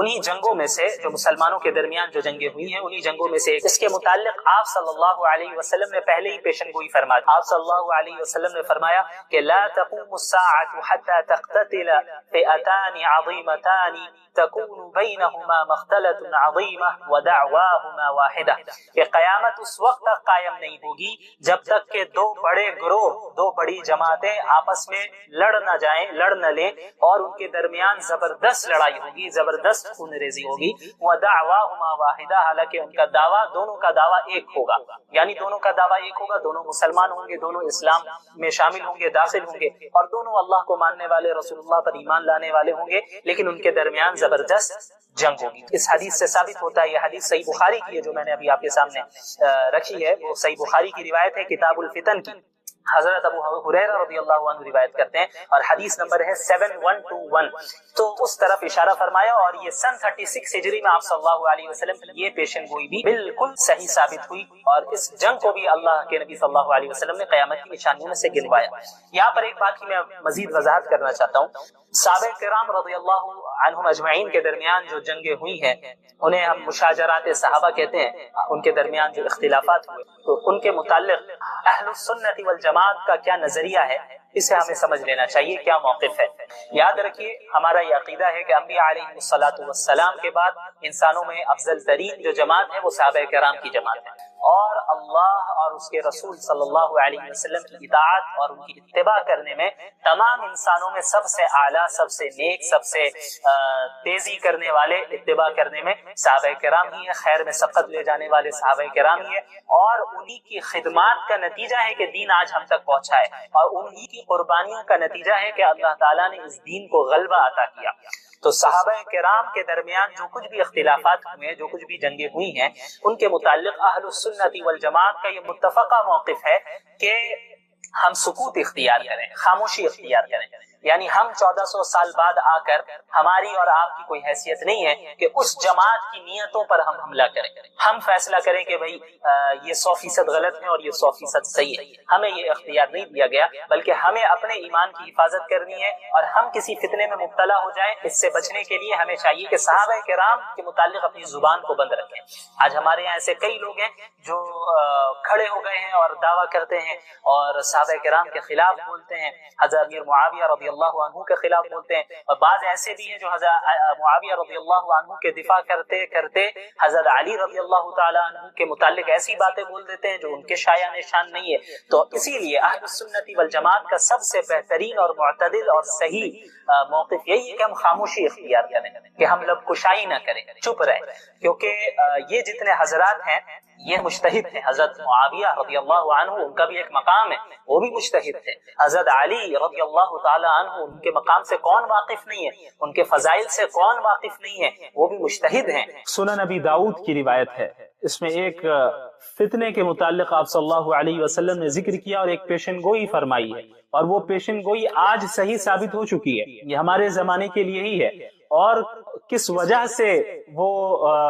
انہی جنگوں میں سے جو مسلمانوں کے درمیان جو جنگیں ہوئی ہیں انہی جنگوں میں سے اس کے متعلق آپ صلی اللہ علیہ وسلم نے پہلے ہی پیشن گوئی فرما دی۔ آپ صلی اللہ علیہ وسلم نے فرمایا کہ لا تقوم الساعة حتى تقتتل فئتان عظیمتان تكون بینہما مختلط عظیمہ ودعواہما واحدہ، کہ قیامت اس وقت تک قائم نہیں ہوگی جب تک کہ دو بڑے گروہ، دو بڑی جماعتیں آپس میں لڑ نہ لیں اور ان کے درمیان زبردست لڑائی ہوگی، زبردست خون ریزی ہوگی۔ وَدَعْوَاهُمَا وَاحِدَةٌ، حالانکہ ان کا دعویٰ، دونوں کا دعویٰ ایک ہوگا، یعنی دونوں کا دعویٰ ایک ہوگا، دونوں مسلمان ہوں گے، دونوں اسلام میں شامل ہوں گے، داخل ہوں گے، اور دونوں اللہ کو ماننے والے، رسول اللہ پر ایمان لانے والے ہوں گے، لیکن ان کے درمیان زبردست جنگ ہوگی۔ اس حدیث سے ثابت ہوتا ہے، یہ حدیث صحیح بخاری کی ہے جو میں نے ابھی آپ کے سامنے رکھی ہے، وہ صحیح بخاری کی روایت ہے، کتاب الفتن کی، حضرت ابو ہریرہ رضی اللہ عنہ روایت کرتے ہیں، اور حدیث نمبر ہے 7121۔ تو اس طرف اشارہ فرمایا، اور یہ سن 36 ہجری میں آپ صلی اللہ علیہ وسلم کی یہ پیشن گوئی بھی بالکل صحیح ثابت ہوئی، اور اس جنگ کو بھی اللہ کے نبی صلی اللہ علیہ وسلم نے قیامت کی نشانیوں میں سے گنوایا۔ یہاں پر ایک بات کی میں مزید وضاحت کرنا چاہتا ہوں، صحابہ کرام رضی اللہ عنہم اجمعین کے درمیان جو جنگیں ہوئی ہیں انہیں ہم مشاجرات صحابہ کہتے ہیں، ان کے درمیان جو اختلافات ہوئے تو ان کے متعلق اہل السنت والجماعت کا کیا نظریہ ہے، اسے ہمیں سمجھ لینا چاہیے، کیا موقف ہے۔ یاد رکھیے ہمارا یہ عقیدہ ہے کہ انبیاء علیہ الصلوۃ والسلام کے بعد انسانوں میں افضل ترین جو جماعت ہے وہ صحابہ کرام کی جماعت ہے، اور اللہ اور اس کے رسول صلی اللہ علیہ وسلم کی اطاعت اور ان کی اتباع کرنے میں تمام انسانوں میں سب سے اعلیٰ، سب سے نیک، سب سے تیزی کرنے والے اتباع کرنے میں صحابہ کرام ہی ہیں، خیر میں سبقت لے جانے والے صحابہ کرام ہی ہیں، اور انہی کی خدمات کا نتیجہ ہے کہ دین آج ہم تک پہنچا ہے، اور انہی کی قربانیوں کا نتیجہ ہے کہ اللہ تعالیٰ نے اس دین کو غلبہ عطا کیا۔ تو صحابہ کرام کے درمیان جو کچھ بھی اختلافات ہوئے، جو کچھ بھی جنگیں ہوئی ہیں، ان کے متعلق اہل السنت والجماعت کا یہ متفقہ موقف ہے کہ ہم سکوت اختیار کریں، خاموشی اختیار کریں، یعنی ہم 1400 سال بعد آ کر ہماری اور آپ کی کوئی حیثیت نہیں ہے کہ اس جماعت کی نیتوں پر ہم حملہ کریں، ہم فیصلہ کریں کہ بھئی یہ 100% غلط ہے اور یہ 100% صحیح ہے، ہمیں یہ اختیار نہیں دیا گیا، بلکہ ہمیں اپنے ایمان کی حفاظت کرنی ہے، اور ہم کسی فتنے میں مبتلا ہو جائیں اس سے بچنے کے لیے ہمیں چاہیے کہ صحابہ کرام کے متعلق اپنی زبان کو بند رکھیں۔ آج ہمارے یہاں ایسے کئی لوگ ہیں جو کھڑے ہو گئے ہیں اور دعویٰ کرتے ہیں اور صحابہ کرام کے خلاف بولتے ہیں، حضرت امیر معاویہ رضی اللہ عنہ کے خلاف بولتے ہیں، اور بعض ایسے بھی ہیں جو حضرت معاویہ رضی اللہ عنہ کے دفاع کرتے کرتے حضرت علی رضی اللہ تعالی عنہ کے متعلق ایسی باتیں بول دیتے ہیں جو ان کے شایع نشان نہیں ہے۔ تو اسی لیے اہل السنت والجماعت کا سب سے بہترین اور معتدل اور صحیح موقف یہی ہے کہ ہم خاموشی اختیار کریں، کہ ہم لب کشائی نہ کریں، چپ رہیں، کیونکہ یہ جتنے حضرات ہیں یہ مجتہد ہیں۔ حضرت معاویہ رضی اللہ عنہ ان کا بھی ایک مقام ہے، وہ بھی مجتہد تھے۔ حضرت علی رضی اللہ تعالی عنہ ان کے مقام سے کون واقف نہیں ہے، ان کے فضائل سے کون واقف نہیں ہے، وہ بھی مجتہد ہیں۔ سنن ابی داؤد کی روایت ہے، اس میں ایک فتنے کے متعلق آپ صلی اللہ علیہ وسلم نے ذکر کیا اور ایک پیشن گوئی فرمائی ہے، اور وہ پیشن گوئی آج صحیح ثابت ہو چکی ہے، یہ ہمارے زمانے کے لیے ہی ہے، اور کس وجہ سے وہ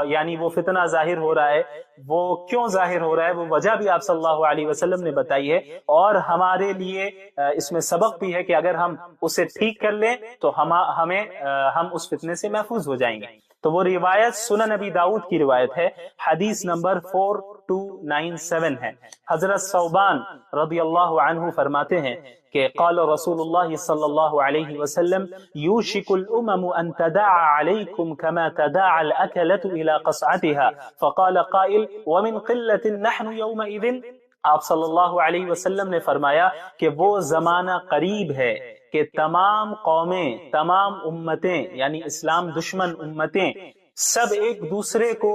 یعنی وہ فتنہ ظاہر ہو رہا ہے، وہ کیوں ظاہر ہو رہا ہے، وہ وجہ بھی آپ صلی اللہ علیہ وسلم نے بتائی ہے، اور ہمارے لیے اس میں سبق بھی ہے کہ اگر ہم اسے ٹھیک کر لیں تو ہم اس فتنے سے محفوظ ہو جائیں گے۔ تو وہ روایت سنن ابی داؤد کی روایت ہے، حدیث نمبر 4297 ہے۔ حضرت ثوبان رضی اللہ عنہ فرماتے ہیں کہ قال رسول اللہ صلی اللہ علیہ وسلم یوشک الامم ان تداعى علیکم کما تداعى الاکلۃ الى قصعتها فقال قائل ومن قلة نحن یومئذ۔ آپ صلی اللہ علیہ وسلم نے فرمایا کہ وہ زمانہ قریب ہے کہ تمام قومیں، تمام امتیں یعنی اسلام دشمن امتیں سب ایک دوسرے کو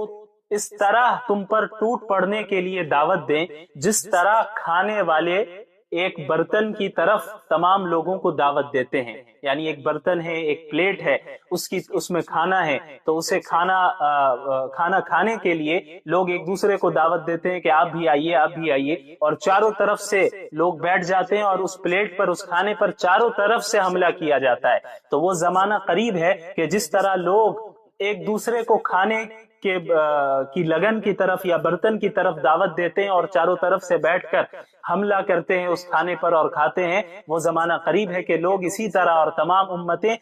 اس طرح تم پر ٹوٹ پڑنے کے لیے دعوت دیں جس طرح کھانے والے ایک برتن کی طرف تمام لوگوں کو دعوت دیتے ہیں، یعنی ایک برتن ہے، ایک پلیٹ ہے، اس میں کھانا ہے، تو اسے کھانا کھانے کے لیے لوگ ایک دوسرے کو دعوت دیتے ہیں کہ آپ بھی آئیے، آپ بھی آئیے، اور چاروں طرف سے لوگ بیٹھ جاتے ہیں اور اس پلیٹ پر، اس کھانے پر چاروں طرف سے حملہ کیا جاتا ہے۔ تو وہ زمانہ قریب ہے کہ جس طرح لوگ ایک دوسرے کو کھانے کی لگن کی طرف یا برتن کی طرف دعوت دیتے ہیں اور چاروں طرف سے بیٹھ کر حملہ کرتے ہیں اس کھانے پر اور کھاتے ہیں، وہ زمانہ قریب ہے کہ لوگ اسی طرح اور تمام امتیں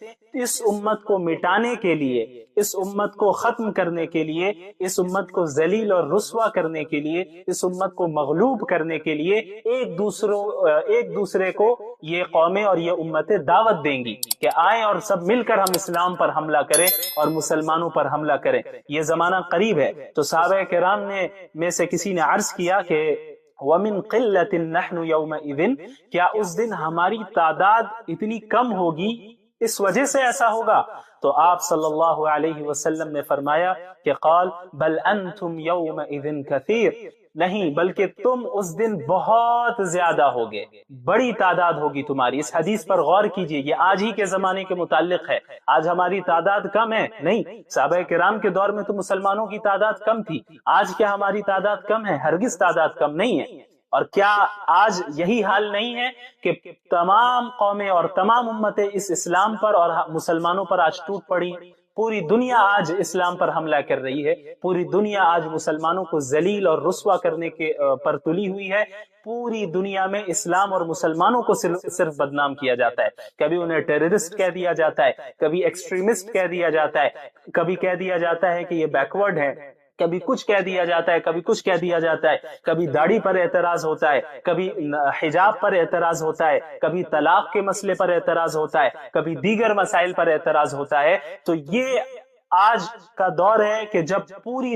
اس امت کو مٹانے کے لیے اس امت کو ختم کرنے کے لیے، اس امت کو ذلیل اور رسوا کرنے کے لیے، اس امت کو مغلوب کرنے کے لیے ایک دوسرے کو یہ قومیں اور یہ امتیں دعوت دیں گی کہ آئیں اور سب مل کر ہم اسلام پر حملہ کریں اور مسلمانوں پر حملہ کریں۔ یہ زمانہ قریب ہے۔ تو صحابہ کرام میں سے کسی نے عرض کیا کہ وَمِن قِلَّةٍ نَحْنُ يَوْمَئِذٍ، کیا اس دن ہماری تعداد اتنی کم ہوگی، اس وجہ سے ایسا ہوگا؟ تو آپ صلی اللہ علیہ وسلم نے فرمایا کہ قال بل انتم یومئذ کثیر، نہیں بلکہ تم اس دن بہت زیادہ ہوگے، بڑی تعداد ہوگی تمہاری۔ اس حدیث پر غور کیجئے، یہ آج ہی کے زمانے کے متعلق ہے۔ آج ہماری تعداد کم ہے؟ نہیں، صحابہ کرام کے دور میں تو مسلمانوں کی تعداد کم تھی۔ آج کیا ہماری تعداد کم ہے؟ ہرگز تعداد کم نہیں ہے۔ اور کیا آج یہی حال نہیں ہے کہ تمام قومیں اور تمام امتیں اس اسلام پر اور مسلمانوں پر آج ٹوٹ پڑی ہیں؟ پوری دنیا آج اسلام پر حملہ کر رہی ہے، پوری دنیا آج مسلمانوں کو ذلیل اور رسوا کرنے کے پر تلی ہوئی ہے۔ پوری دنیا میں اسلام اور مسلمانوں کو صرف بدنام کیا جاتا ہے، کبھی انہیں ٹیررسٹ کہہ دیا جاتا ہے، کبھی ایکسٹریمسٹ کہہ دیا جاتا ہے، کبھی کہہ دیا جاتا ہے کہ یہ بیکورڈ ہے، کبھی کچھ کہہ دیا جاتا ہے، کبھی کچھ کہہ دیا جاتا ہے، کبھی داڑھی پر اعتراض ہوتا ہے، کبھی حجاب پر اعتراض ہوتا ہے، کبھی طلاق کے مسئلے پر اعتراض ہوتا ہے، کبھی دیگر مسائل پر اعتراض ہوتا ہے۔ تو یہ آج کا دور ہے کہ جب پوری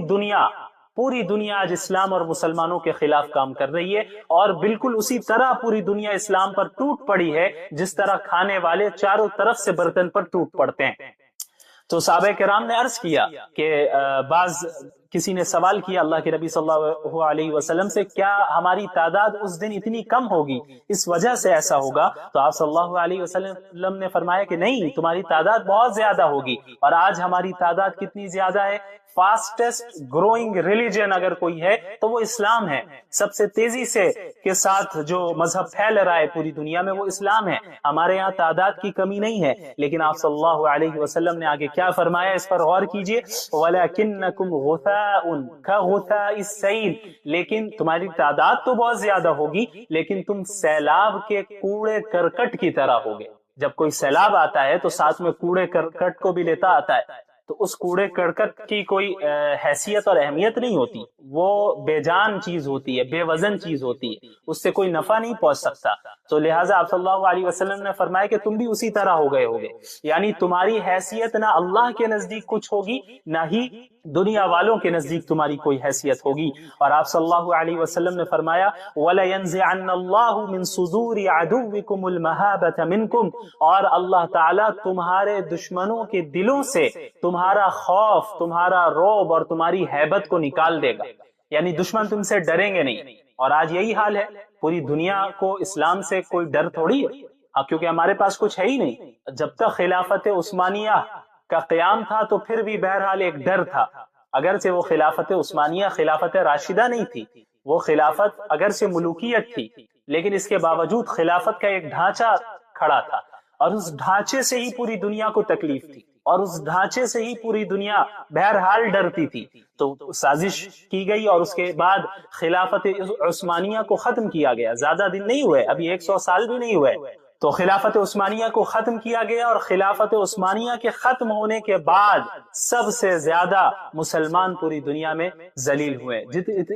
دنیا آج اسلام اور مسلمانوں کے خلاف کام کر رہی ہے، اور بالکل اسی طرح پوری دنیا اسلام پر ٹوٹ پڑی ہے جس طرح کھانے والے چاروں طرف سے برتن پر ٹوٹ پڑتے ہیں۔ تو صحابہ کرام نے عرض کیا کہ کسی نے سوال کیا اللہ کے نبی صلی اللہ علیہ وسلم سے، کیا ہماری تعداد اس دن اتنی کم ہوگی، اس وجہ سے ایسا ہوگا؟ تو آپ صلی اللہ علیہ وسلم نے فرمایا کہ نہیں، تمہاری تعداد بہت زیادہ ہوگی۔ اور آج ہماری تعداد کتنی زیادہ ہے؟ فاسٹسٹ گروئنگ ریلیجن اگر کوئی ہے تو وہ اسلام ہے۔ سب سے تیزی سے کے ساتھ جو مذہب پھیل رہا ہے پوری دنیا میں وہ اسلام ہے۔ ہمارے یہاں تعداد کی کمی نہیں ہے، لیکن آپ صلی اللہ علیہ وسلم نے آگے کیا فرمایا، اس پر غور کیجئے، وَلَكِنَّكُمْ غُثَاءٌ كَغُثَاءِ السَّيْلِ، لیکن تمہاری تعداد تو بہت زیادہ ہوگی لیکن تم سیلاب کے کوڑے کرکٹ کی طرح ہوگے۔ جب کوئی سیلاب آتا ہے تو ساتھ میں کوڑے کرکٹ کو بھی لیتا آتا ہے، تو اس کوڑے کرکٹ کی کوئی حیثیت اور اہمیت نہیں ہوتی، وہ بے جان چیز ہوتی ہے، بے وزن چیز ہوتی ہے، اس سے کوئی نفع نہیں پہنچ سکتا۔ تو لہٰذا آپ صلی اللہ علیہ وسلم نے فرمایا کہ تم بھی اسی طرح ہو گئے ہوگے، یعنی تمہاری حیثیت نہ اللہ کے نزدیک کچھ ہوگی، نہ ہی دنیا والوں کے نزدیک تمہاری کوئی حیثیت ہوگی۔ اور آپ صلی اللہ علیہ وسلم نے فرمایا وَلَيَنزِعَنَّ اللَّهُ مِن صُدُورِ عَدُوِّكُمُ الْمَهَابَةَ مِنْكُمْ، اور اللہ تعالیٰ تمہارے دشمنوں کے دلوں سے تمہارا خوف، تمہارا رعب اور تمہاری ہیبت کو نکال دے گا، یعنی دشمن تم سے ڈریں گے نہیں۔ اور آج یہی حال ہے، پوری دنیا کو اسلام سے کوئی ڈر تھوڑی ہے، کیونکہ ہمارے پاس کچھ ہے ہی نہیں۔ جب تک خلافت عثمانیہ کا قیام تھا تو پھر بھی بہرحال ایک ڈر تھا، اگرچہ وہ خلافت عثمانیہ خلافت راشدہ نہیں تھی، وہ خلافت اگرچہ ملوکیت تھی، لیکن اس کے باوجود خلافت کا ایک ڈھانچہ کھڑا تھا، اور اس ڈھانچے سے ہی پوری دنیا کو تکلیف تھی، اور اس ڈھانچے سے ہی پوری دنیا بہرحال ڈرتی تھی۔ تو سازش کی گئی اور اس کے بعد خلافت عثمانیہ کو ختم کیا گیا۔ زیادہ دن نہیں ہوئے، ابھی 100 سال بھی نہیں ہوئے، تو خلافت عثمانیہ کو ختم کیا گیا، اور خلافت عثمانیہ کے ختم ہونے کے بعد سب سے زیادہ مسلمان پوری دنیا میں ذلیل ہوئے۔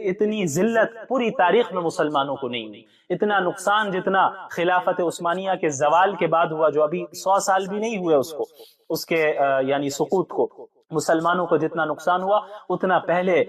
اتنی ذلت پوری تاریخ میں مسلمانوں کو نہیں ہوئی، اتنا نقصان جتنا خلافت عثمانیہ کے زوال کے بعد ہوا، جو ابھی 100 سال بھی نہیں ہوئے اس کے یعنی سقوط کو، مسلمانوں کو جتنا نقصان ہوا اتنا پہلے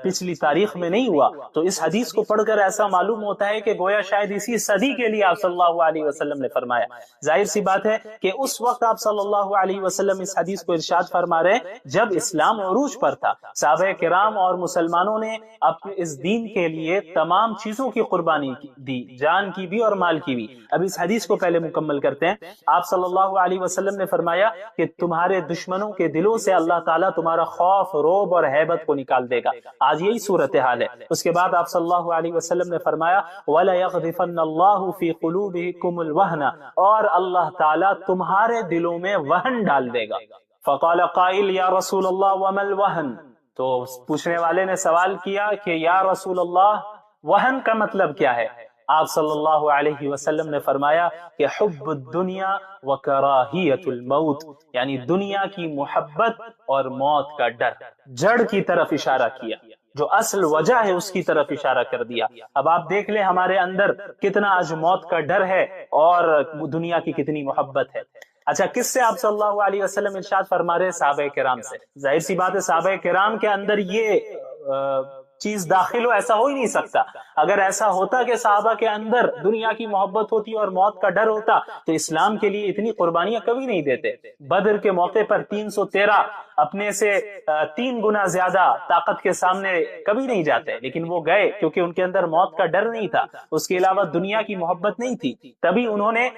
پچھلی تاریخ میں نہیں ہوا۔ تو اس حدیث کو پڑھ کر ایسا معلوم ہوتا ہے کہ گویا شاید اسی صدی کے لیے آپ صلی اللہ علیہ وسلم نے فرمایا۔ ظاہر سی بات ہے کہ اس وقت آپ صلی اللہ علیہ وسلم اس حدیث کو ارشاد فرما رہے ہیں جب اسلام عروج پر تھا، صحابہ کرام اور مسلمانوں نے اپنے اس دین کے لیے تمام چیزوں کی قربانی دی، جان کی بھی اور مال کی بھی۔ اب اس حدیث کو پہلے مکمل کرتے ہیں۔ آپ صلی اللہ علیہ وسلم نے فرمایا کہ تمہارے دشمنوں کے دلوں سے اللہ تعالیٰ تمہارا خوف، رعب اور ہیبت کو نکال دے گا۔ آج یہی صورتحال ہے۔ اس کے بعد آپ صلی اللہ علیہ وسلم نے فرمایا وَلَيَغْذِفَنَّ اللَّهُ فِي قُلُوبِكُمُ الْوَهْنَ، اور اللہ تعالیٰ تمہارے دلوں میں وہن ڈال دے گا۔ فَقَالَ قَائِلٌ يَا رَسُولَ اللَّهِ وَمَا الْوَهْنُ، تو پوچھنے والے نے سوال کیا کہ یا رسول اللہ وہن کا مطلب کیا ہے؟ آپ صلی اللہ علیہ وسلم نے فرمایا کہ حب الدنیا و کراہیت الموت، یعنی دنیا کی محبت اور موت کا ڈر، جڑ کی طرف اشارہ کیا، جو اصل وجہ ہے اس کی طرف اشارہ کر دیا۔ اب آپ دیکھ لیں ہمارے اندر کتنا آج موت کا ڈر ہے اور دنیا کی کتنی محبت ہے۔ اچھا، کس سے آپ صلی اللہ علیہ وسلم ارشاد فرما رہے؟ صحابہ کرام سے۔ ظاہر سی بات ہے صحابہ کرام کے اندر یہ چیز داخل ہو، ایسا ہو ہی نہیں سکتا۔ اگر ایسا ہوتا کہ صحابہ کے اندر دنیا کی محبت ہوتی اور موت کا ڈر ہوتا تو اسلام کے لیے اتنی قربانیاں کبھی نہیں دیتے۔ بدر کے موقع پر 313 اپنے سے 3 گنا زیادہ طاقت کے سامنے کبھی نہیں جاتے، لیکن وہ گئے کیونکہ ان کے اندر موت کا ڈر نہیں تھا، اس کے علاوہ دنیا کی محبت نہیں تھی، تبھی انہوں نے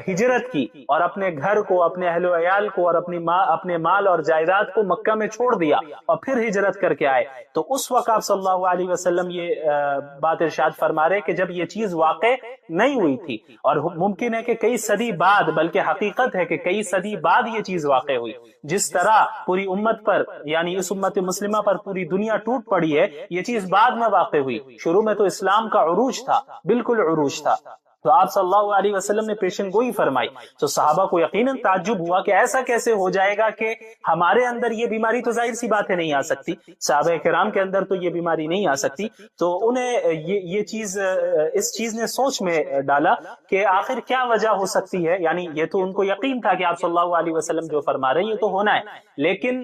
ہجرت کی اور اپنے گھر کو، اپنے اہل و عیال کو اور اپنے مال اور جائیداد کو مکہ میں چھوڑ دیا اور پھر ہجرت کر کے آئے۔ تو اس وقت آپ صلی اللہ علیہ وسلم یہ بات ارشاد فرما رہے کہ جب یہ چیز واقع نہیں ہوئی تھی، اور ممکن ہے کہ کئی صدی بعد، بلکہ حقیقت ہے کہ کئی صدی بعد یہ چیز واقع ہوئی، جس طرح پوری امت پر، یعنی اس امت مسلمہ پر پوری دنیا ٹوٹ پڑی ہے، یہ چیز بعد میں واقع ہوئی۔ شروع میں تو اسلام کا عروج تھا، بالکل عروج تھا، تو آپ صلی اللہ علیہ وسلم نے پیشن گوئی فرمائی، تو صحابہ کو یقیناً تعجب ہوا کہ ایسا کیسے ہو جائے گا کہ ہمارے اندر یہ بیماری، تو ظاہر سی بات ہے نہیں آ سکتی، صحابہ کرام کے اندر تو یہ بیماری نہیں آ سکتی۔ تو انہیں یہ چیز، اس چیز نے سوچ میں ڈالا کہ آخر کیا وجہ ہو سکتی ہے، یعنی یہ تو ان کو یقین تھا کہ آپ صلی اللہ علیہ وسلم جو فرما رہے ہیں یہ تو ہونا ہے، لیکن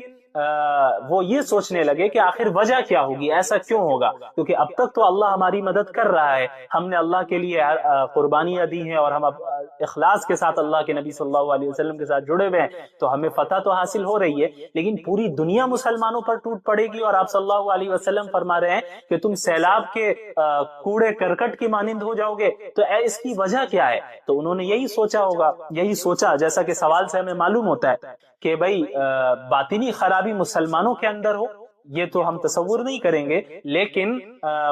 وہ یہ سوچنے لگے کہ آخر وجہ کیا ہوگی، ایسا کیوں ہوگا، کیونکہ اب تک تو اللہ ہماری مدد کر رہا ہے، ہم نے اللہ کے لیے قربانیاں دی ہیں اور ہم اب اخلاص کے ساتھ اللہ کے نبی صلی اللہ علیہ وسلم کے ساتھ جڑے ہوئے ہیں، تو ہمیں فتح تو حاصل ہو رہی ہے، لیکن پوری دنیا مسلمانوں پر ٹوٹ پڑے گی اور آپ صلی اللہ علیہ وسلم فرما رہے ہیں کہ تم سیلاب کے کوڑے کرکٹ کی مانند ہو جاؤ گے، تو اس کی وجہ کیا ہے؟ تو انہوں نے یہی سوچا ہوگا، یہی سوچا، جیسا کہ سوال سے ہمیں معلوم ہوتا ہے کہ بھائی باطنی خرابی مسلمانوں کے اندر ہو، یہ تو ہم تصور نہیں کریں گے، لیکن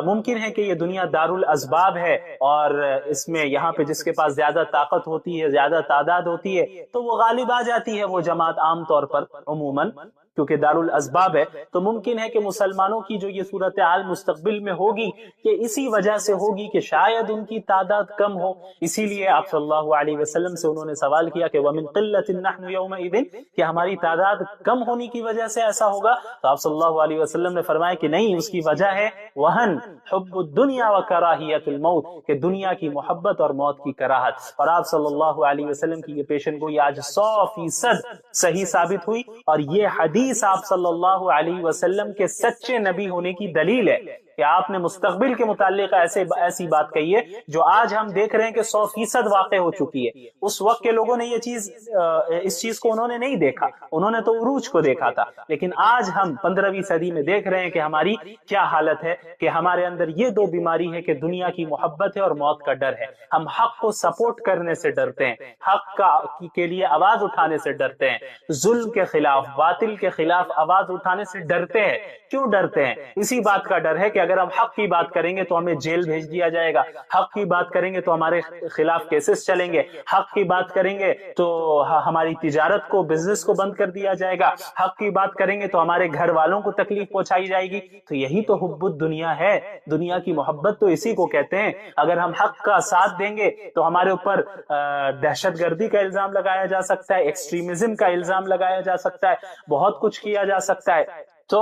ممکن ہے کہ یہ دنیا دار الاسباب ہے اور اس میں یہاں پہ جس کے پاس زیادہ طاقت ہوتی ہے، زیادہ تعداد ہوتی ہے، تو وہ غالب آ جاتی ہے وہ جماعت عام طور پر عموماً، کیونکہ دار الاسباب ہے۔ تو ممکن ہے کہ مسلمانوں کی جو یہ صورتحال مستقبل میں ہوگی کہ اسی وجہ سے ہوگی کہ شاید ان کی تعداد کم ہو، اسی لیے آپ صلی اللہ علیہ وسلم سے انہوں نے سوال کیا کہ وَمِن قِلَّةٍ نَحْنُ يَوْمَئِذٍ، کہ ہماری تعداد کم ہونے کی وجہ سے ایسا ہوگا؟ تو آپ صلی اللہ علیہ وسلم نے فرمایا کہ نہیں، اس کی وجہ ہے وہن حب الدنیا و کراہیت الموت، کہ دنیا کی محبت اور موت کی کراہت۔ اور آپ صلی اللہ علیہ وسلم کی یہ پیشن گوئی آج 100% صحیح ثابت ہوئی، اور یہ حدیث آپ صلی اللہ علیہ وسلم کے سچے نبی ہونے کی دلیل ہے کہ آپ نے مستقبل کے متعلق ایسی بات کہی ہے جو آج ہم دیکھ رہے ہیں کہ 100% واقع ہو چکی ہے۔ اس وقت کے لوگوں نے اس چیز کو انہوں نے نہیں دیکھا، انہوں نے تو عروج کو دیکھا تھا، لیکن آج ہم 15ویں صدی میں دیکھ رہے ہیں کہ ہماری کیا حالت ہے، کہ ہمارے اندر یہ دو بیماری ہے کہ دنیا کی محبت ہے اور موت کا ڈر ہے۔ ہم حق کو سپورٹ کرنے سے ڈرتے ہیں، حق کے لیے آواز اٹھانے سے ڈرتے ہیں، ظلم کے خلاف، باطل کے خلاف آواز اٹھانے سے ڈرتے ہیں۔ کیوں ڈرتے ہیں؟ اسی بات کا ڈر ہے کہ اگر ہم حق کی بات کریں گے تو ہمیں جیل بھیج دیا جائے گا، حق کی بات کریں گے تو ہمارے خلاف کیسز چلیں گے، حق کی بات کریں گے تو ہماری تجارت کو، بزنس کو بند کر دیا جائے گا، حق کی بات کریں گے تو ہمارے گھر والوں کو تکلیف پہنچائی جائے گی۔ تو یہی تو حب الدنیا ہے، دنیا کی محبت تو اسی کو کہتے ہیں۔ اگر ہم حق کا ساتھ دیں گے تو ہمارے اوپر دہشت گردی کا الزام لگایا جا سکتا ہے، ایکسٹریمزم کا الزام لگایا جا سکتا ہے، بہت کچھ کیا جا سکتا ہے، تو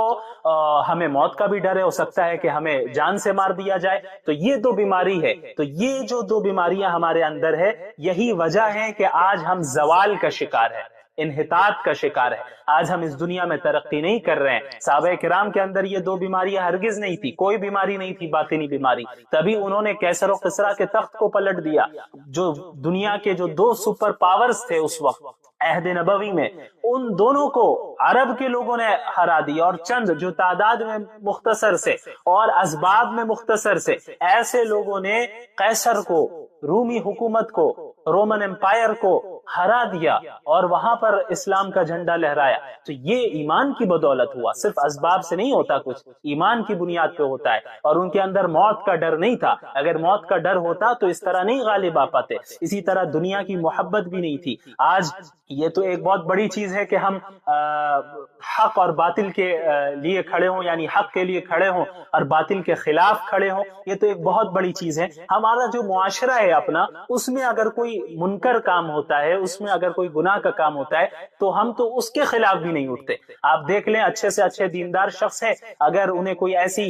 ہمیں موت کا بھی ڈر ہے، ہو سکتا ہے کہ ہمیں جان سے مار دیا جائے۔ تو یہ دو بیماری ہے، تو یہ جو دو بیماریاں ہمارے اندر ہے، یہی وجہ ہے کہ آج ہم زوال کا شکار ہے، انحطاط کا شکار ہے، آج ہم اس دنیا میں ترقی نہیں کر رہے ہیں۔ صحابہ کرام کے اندر یہ دو بیماریاں ہرگز نہیں تھی، کوئی بیماری نہیں تھی باطنی بیماری، تبھی انہوں نے کیسر و کسریٰ کے تخت کو پلٹ دیا۔ جو دنیا کے جو 2 سپر پاورز تھے اس وقت عہد نبوی میں، ان دونوں کو عرب کے لوگوں نے ہرا دیا، اور چند جو تعداد میں مختصر سے اور اسباب میں مختصر سے ایسے لوگوں نے قیصر کو، رومی حکومت کو، رومن امپائر کو ہرا دیا اور وہاں پر اسلام کا جھنڈا لہرایا۔ تو یہ ایمان کی بدولت ہوا، صرف اسباب سے نہیں ہوتا کچھ، ایمان کی بنیاد پہ ہوتا ہے۔ اور ان کے اندر موت کا ڈر نہیں تھا، اگر موت کا ڈر ہوتا تو اس طرح نہیں غالب آ پاتے۔ اسی طرح دنیا کی محبت بھی نہیں تھی۔ آج یہ تو ایک بہت بڑی چیز ہے کہ ہم حق اور باطل کے لیے کھڑے ہوں، یعنی حق کے لیے کھڑے ہوں اور باطل کے خلاف کھڑے ہوں، یہ تو ایک بہت بڑی چیز ہے۔ ہمارا جو معاشرہ ہے اپنا، اس میں اگر کوئی منکر کام ہوتا ہے، اس میں اگر کوئی گناہ کا کام ہوتا ہے تو ہم تو اس کے خلاف بھی نہیں اٹھتے۔ آپ دیکھ لیں، اچھے سے اچھے دیندار شخص ہے، اگر انہیں کوئی ایسی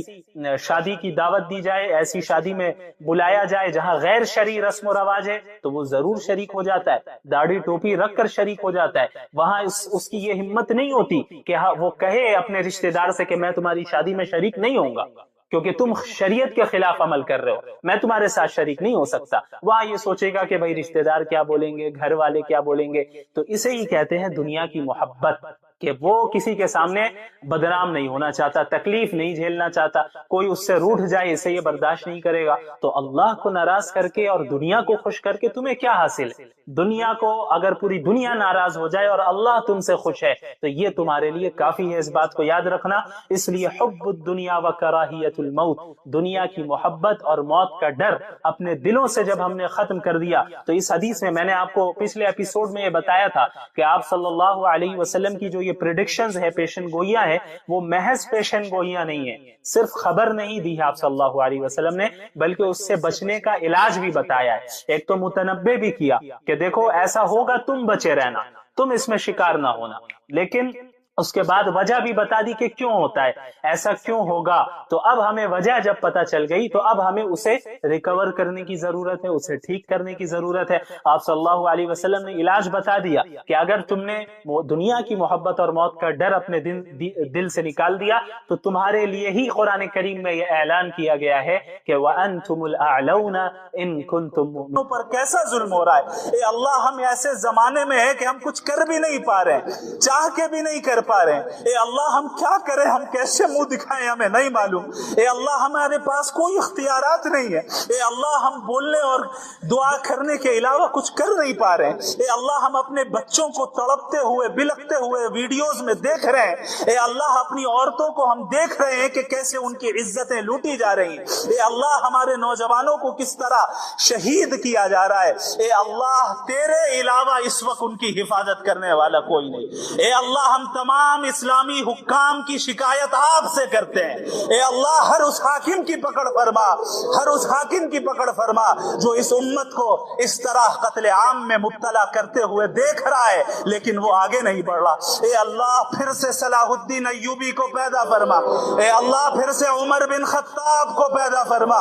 شادی کی دعوت دی جائے، ایسی شادی میں بلایا جائے جہاں غیر شرعی رسم و رواج ہے، تو وہ ضرور شریک ہو جاتا ہے، داڑھی ٹوپی رکھ کر شریک ہو جاتا ہے۔ وہاں اس کی یہ ہمت نہیں ہوتی کہ وہ کہے اپنے رشتہ دار سے کہ میں تمہاری شادی میں شریک نہیں ہوں گا کیونکہ تم شریعت کے خلاف عمل کر رہے ہو، میں تمہارے ساتھ شریک نہیں ہو سکتا۔ وہاں یہ سوچے گا کہ بھائی رشتہ دار کیا بولیں گے، گھر والے کیا بولیں گے۔ تو اسے ہی کہتے ہیں دنیا کی محبت، کہ وہ کسی کے سامنے بدنام نہیں ہونا چاہتا، تکلیف نہیں جھیلنا چاہتا، کوئی اس سے روٹھ جائے اسے یہ برداشت نہیں کرے گا۔ تو اللہ کو ناراض کر کے اور دنیا کو خوش کر کے تمہیں کیا حاصل ہے؟ دنیا کو اگر پوری دنیا ناراض ہو جائے اور اللہ تم سے خوش ہے تو یہ تمہارے لیے کافی ہے، اس بات کو یاد رکھنا۔ اس لیے حب الدنیا و کراہیت الموت، دنیا کی محبت اور موت کا ڈر اپنے دلوں سے جب ہم نے ختم کر دیا، تو اس حدیث میں نے آپ کو پچھلے ایپیسوڈ میں یہ بتایا تھا کہ آپ صلی اللہ علیہ وسلم کی جو یہ پریڈکشنز ہے، پیشن گوئیاں ہے، وہ محض پیشن گوئیاں نہیں ہیں، صرف خبر نہیں دی ہے آپ صلی اللہ علیہ وسلم نے، بلکہ اس سے بچنے کا علاج بھی بتایا ہے۔ ایک تو متنبع بھی کیا کہ دیکھو ایسا ہوگا، تم بچے رہنا، تم اس میں شکار نہ ہونا، لیکن اس کے بعد وجہ بھی بتا دی کہ کیوں ہوتا ہے، ایسا کیوں ہوگا۔ تو اب ہمیں وجہ جب پتہ چل گئی تو اب ہمیں اسے ریکور کرنے کی ضرورت ہے، اسے ٹھیک کرنے کی ضرورت ہے۔ آپ صلی اللہ علیہ وسلم نے علاج بتا دیا کہ اگر تم نے دنیا کی محبت اور موت کا ڈر اپنے دل سے نکال دیا تو تمہارے لیے ہی قرآن کریم میں یہ اعلان کیا گیا ہے کہ وَأَنْتُمُ الْأَعْلَوْنَ إِن كُنْتُم مُؤْمِنِينَ۔ پر کیسا ظلم ہو رہا ہے، اے اللہ ہم ایسے زمانے میں ہیں کہ ہم کچھ کر بھی نہیں پا رہے، چاہ کے بھی نہیں کر پا رہے ہیں۔ اے اللہ ہم کیا کریں، ہم کیسے منہ دکھائیں، ہمیں نہیں معلوم۔ اے اللہ ہمارے پاس کوئی اختیارات نہیں ہے۔ اے اللہ ہم بولنے اور دعا کرنے کے علاوہ کچھ کر نہیں پا رہے ہیں۔ اے اللہ ہم اپنے بچوں کو تڑپتے ہوئے بلکتے ہوئے ویڈیوز میں دیکھ رہے ہیں۔ اے اللہ اپنی عورتوں کو ہم دیکھ رہے ہیں کہ کیسے ان کی عزتیں لوٹی جا رہی ہیں۔ اے اللہ ہمارے نوجوانوں کو کس طرح شہید کیا جا رہا ہے۔ اے اللہ تیرے علاوہ اس وقت ان کی حفاظت کرنے والا کوئی نہیں۔ اے اللہ ہم تمام اسلامی حکام کی شکایت آپ سے کرتے ہیں۔ اے اللہ ہر اس حاکم کی پکڑ فرما، ہر اس حاکم کی پکڑ فرما جو اس امت کو اس طرح قتل عام میں مبتلا کرتے ہوئے دیکھ رہا ہے لیکن وہ آگے نہیں بڑھ رہا۔ اے اللہ پھر سے صلاح الدین ایوبی کو پیدا فرما۔ اے اللہ پھر سے عمر بن خطاب کو پیدا فرما۔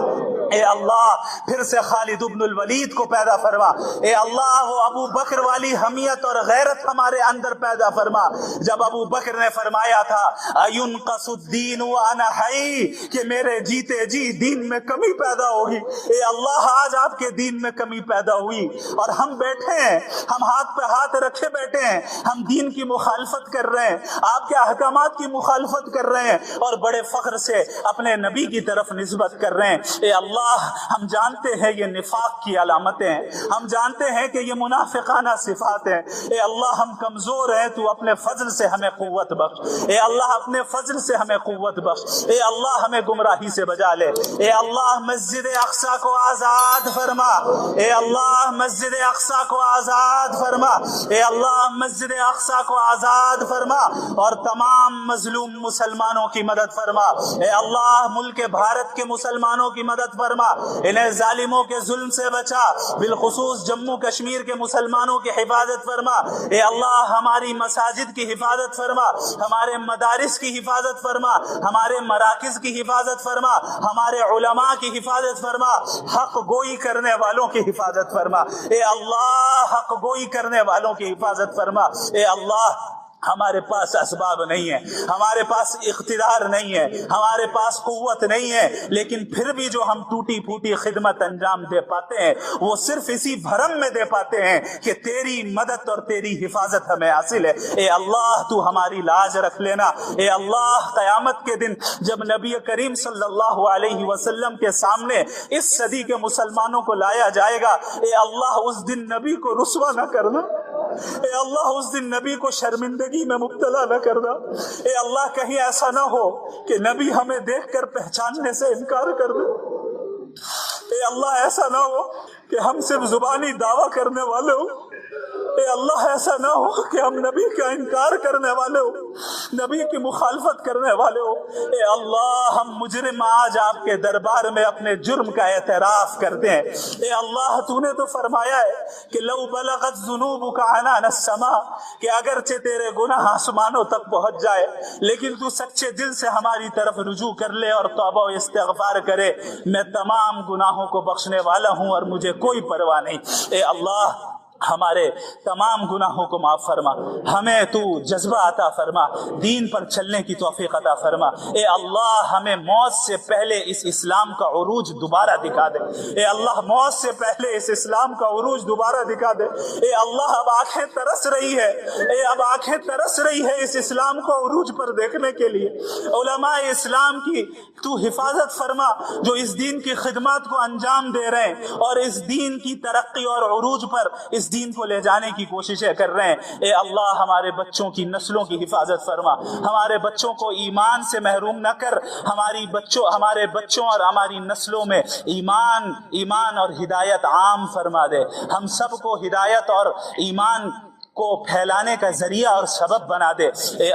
اے اللہ پھر سے خالد ابن الولید کو پیدا فرما۔ اے اللہ وہ ابو بکر والی حمیت اور غیرت ہمارے اندر پیدا فرما۔ جب ابو بکر نے فرمایا تھا اَيُنْقَصُ الدِّينُ وَأَنَا حَيٌّ، کہ میرے جیتے جی دین میں کمی پیدا ہوگی۔ اے اللہ آج آپ کے دین میں کمی پیدا ہوئی اور ہم بیٹھے ہیں، ہم ہاتھ پہ ہاتھ رکھے بیٹھے ہیں، ہم دین کی مخالفت کر رہے ہیں، آپ کے احکامات کی مخالفت کر رہے ہیں اور بڑے فخر سے اپنے نبی کی طرف نسبت کر رہے ہیں۔ اے اللہ ہم جانتے ہیں یہ نفاق کی علامتیں ہیں، ہم جانتے ہیں کہ یہ منافقانہ صفات ہیں۔ اے اللہ ہم کمزور ہیں، تو اپنے فضل سے ہمیں قوت بخش۔ اے اللہ اپنے فضل سے ہمیں قوت بخش۔ اے اللہ ہمیں گمراہی سے بچا لے۔ اے اللہ مسجد اقصی کو آزاد فرما۔ اے اللہ مسجد اقصی کو آزاد فرما۔ اے اللہ مسجد اقصی کو آزاد فرما اور تمام مظلوم مسلمانوں کی مدد فرما۔ اے اللہ ملک بھارت کے مسلمانوں کی مدد فرما، انہیں ظالموں کے ظلم سے بچا، بالخصوص جموں کشمیر کے مسلمانوں کی حفاظت فرما۔ اے اللہ ہماری مساجد کی حفاظت فرما، ہمارے مدارس کی حفاظت فرما، ہمارے مراکز کی حفاظت فرما، ہمارے علماء کی حفاظت فرما، حق گوئی کرنے والوں کی حفاظت فرما۔ اے اللہ حق گوئی کرنے والوں کی حفاظت فرما۔ اے اللہ ہمارے پاس اسباب نہیں ہے، ہمارے پاس اقتدار نہیں ہے، ہمارے پاس قوت نہیں ہے، لیکن پھر بھی جو ہم ٹوٹی پھوٹی خدمت انجام دے پاتے ہیں وہ صرف اسی بھرم میں دے پاتے ہیں کہ تیری مدد اور تیری حفاظت ہمیں حاصل ہے۔ اے اللہ تو ہماری لاج رکھ لینا۔ اے اللہ قیامت کے دن جب نبی کریم صلی اللہ علیہ وسلم کے سامنے اس صدی کے مسلمانوں کو لایا جائے گا، اے اللہ اس دن نبی کو رسوا نہ کرنا، اے اللہ اس دن نبی کو شرمندگی میں مبتلا نہ کرنا۔ اے اللہ کہیں ایسا نہ ہو کہ نبی ہمیں دیکھ کر پہچاننے سے انکار کر دے۔ اے اللہ ایسا نہ ہو کہ ہم صرف زبانی دعویٰ کرنے والے ہوں اے اللہ ایسا نہ ہو کہ ہم نبی کا انکار کرنے والے ہو، نبی کی مخالفت کرنے والے ہو۔ اے اللہ ہم مجرم آج آپ کے دربار میں اپنے جرم کا اعتراف کرتے ہیں۔ اے اللہ تو نے تو فرمایا ہے کہ لو بلغت ذنوبک عنان السماء، کہ اگرچہ تیرے گناہ آسمانوں تک پہنچ جائے لیکن تو سچے دل سے ہماری طرف رجوع کر لے اور توبہ و استغفار کرے، میں تمام گناہوں کو بخشنے والا ہوں اور مجھے کوئی پرواہ نہیں۔ اے اللہ ہمارے تمام گناہوں کو معاف فرما، ہمیں تو جذبہ عطا فرما، دین پر چلنے کی توفیق عطا فرما۔ اے اللہ ہمیں موت سے پہلے اس اسلام کا عروج دوبارہ دکھا دے۔ اے اللہ موت سے پہلے اس اسلام کا عروج دوبارہ دکھا دے۔ اے اللہ اب آنکھیں ترس رہی ہے، اب آنکھیں ترس رہی ہے اس اسلام کو عروج پر دیکھنے کے لیے۔ علماء اسلام کی تو حفاظت فرما جو اس دین کی خدمات کو انجام دے رہے ہیں اور اس دین کی ترقی اور عروج پر اس دین کو لے جانے کی کوششیں کر رہے ہیں۔ اے اللہ ہمارے بچوں کی نسلوں کی حفاظت فرما، ہمارے بچوں کو ایمان سے محروم نہ کر، ہمارے بچوں اور ہماری نسلوں میں ایمان اور ہدایت عام فرما دے، ہم سب کو ہدایت اور ایمان کو پھیلانے کا ذریعہ اور سبب بنا دے۔ اے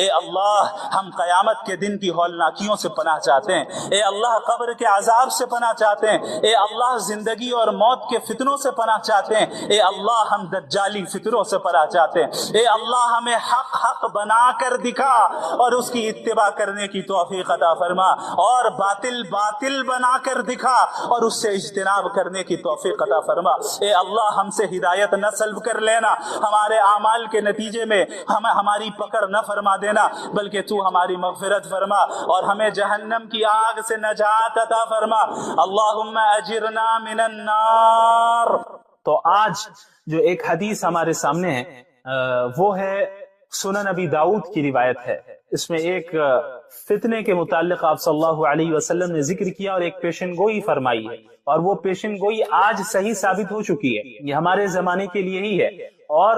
اللہ ہم قیامت کے دن کی ہولناکیوں سے پناہ چاہتے ہیں۔ اے اللہ قبر کے عذاب سے پناہ چاہتے ہیں۔ اے اللہ زندگی اور موت کے فتنوں سے پناہ چاہتے ہیں۔ اے اللہ ہم دجالی فطروں سے پناہ چاہتے ہیں۔ اے اللہ ہمیں حق بنا کر دکھا اور اس کی اتباع کرنے کی توفیق عطا فرما، اور باطل بنا کر دکھا اور اس سے اجتناب کرنے کی توفیق عطا فرما۔ اے اللہ ہم سے ہدایت نہ سلب کر لینا، ہمارے اعمال کے نتیجے میں ہماری پکڑ نہ فرما دینا، بلکہ تو ہماری مغفرت فرما اور ہمیں جہنم کی آگ سے نجات عطا فرما۔ اللہم اجرنا من النار۔ تو آج جو ایک حدیث ہمارے سامنے ہے وہ ہے سنن ابی داؤد کی روایت ہے۔ اس میں ایک فتنے کے متعلق آپ صلی اللہ علیہ وسلم نے ذکر کیا اور ایک پیشن گوئی فرمائی ہے، اور وہ پیشن گوئی آج صحیح ثابت ہو چکی ہے، یہ ہمارے زمانے کے لیے ہی ہے۔ اور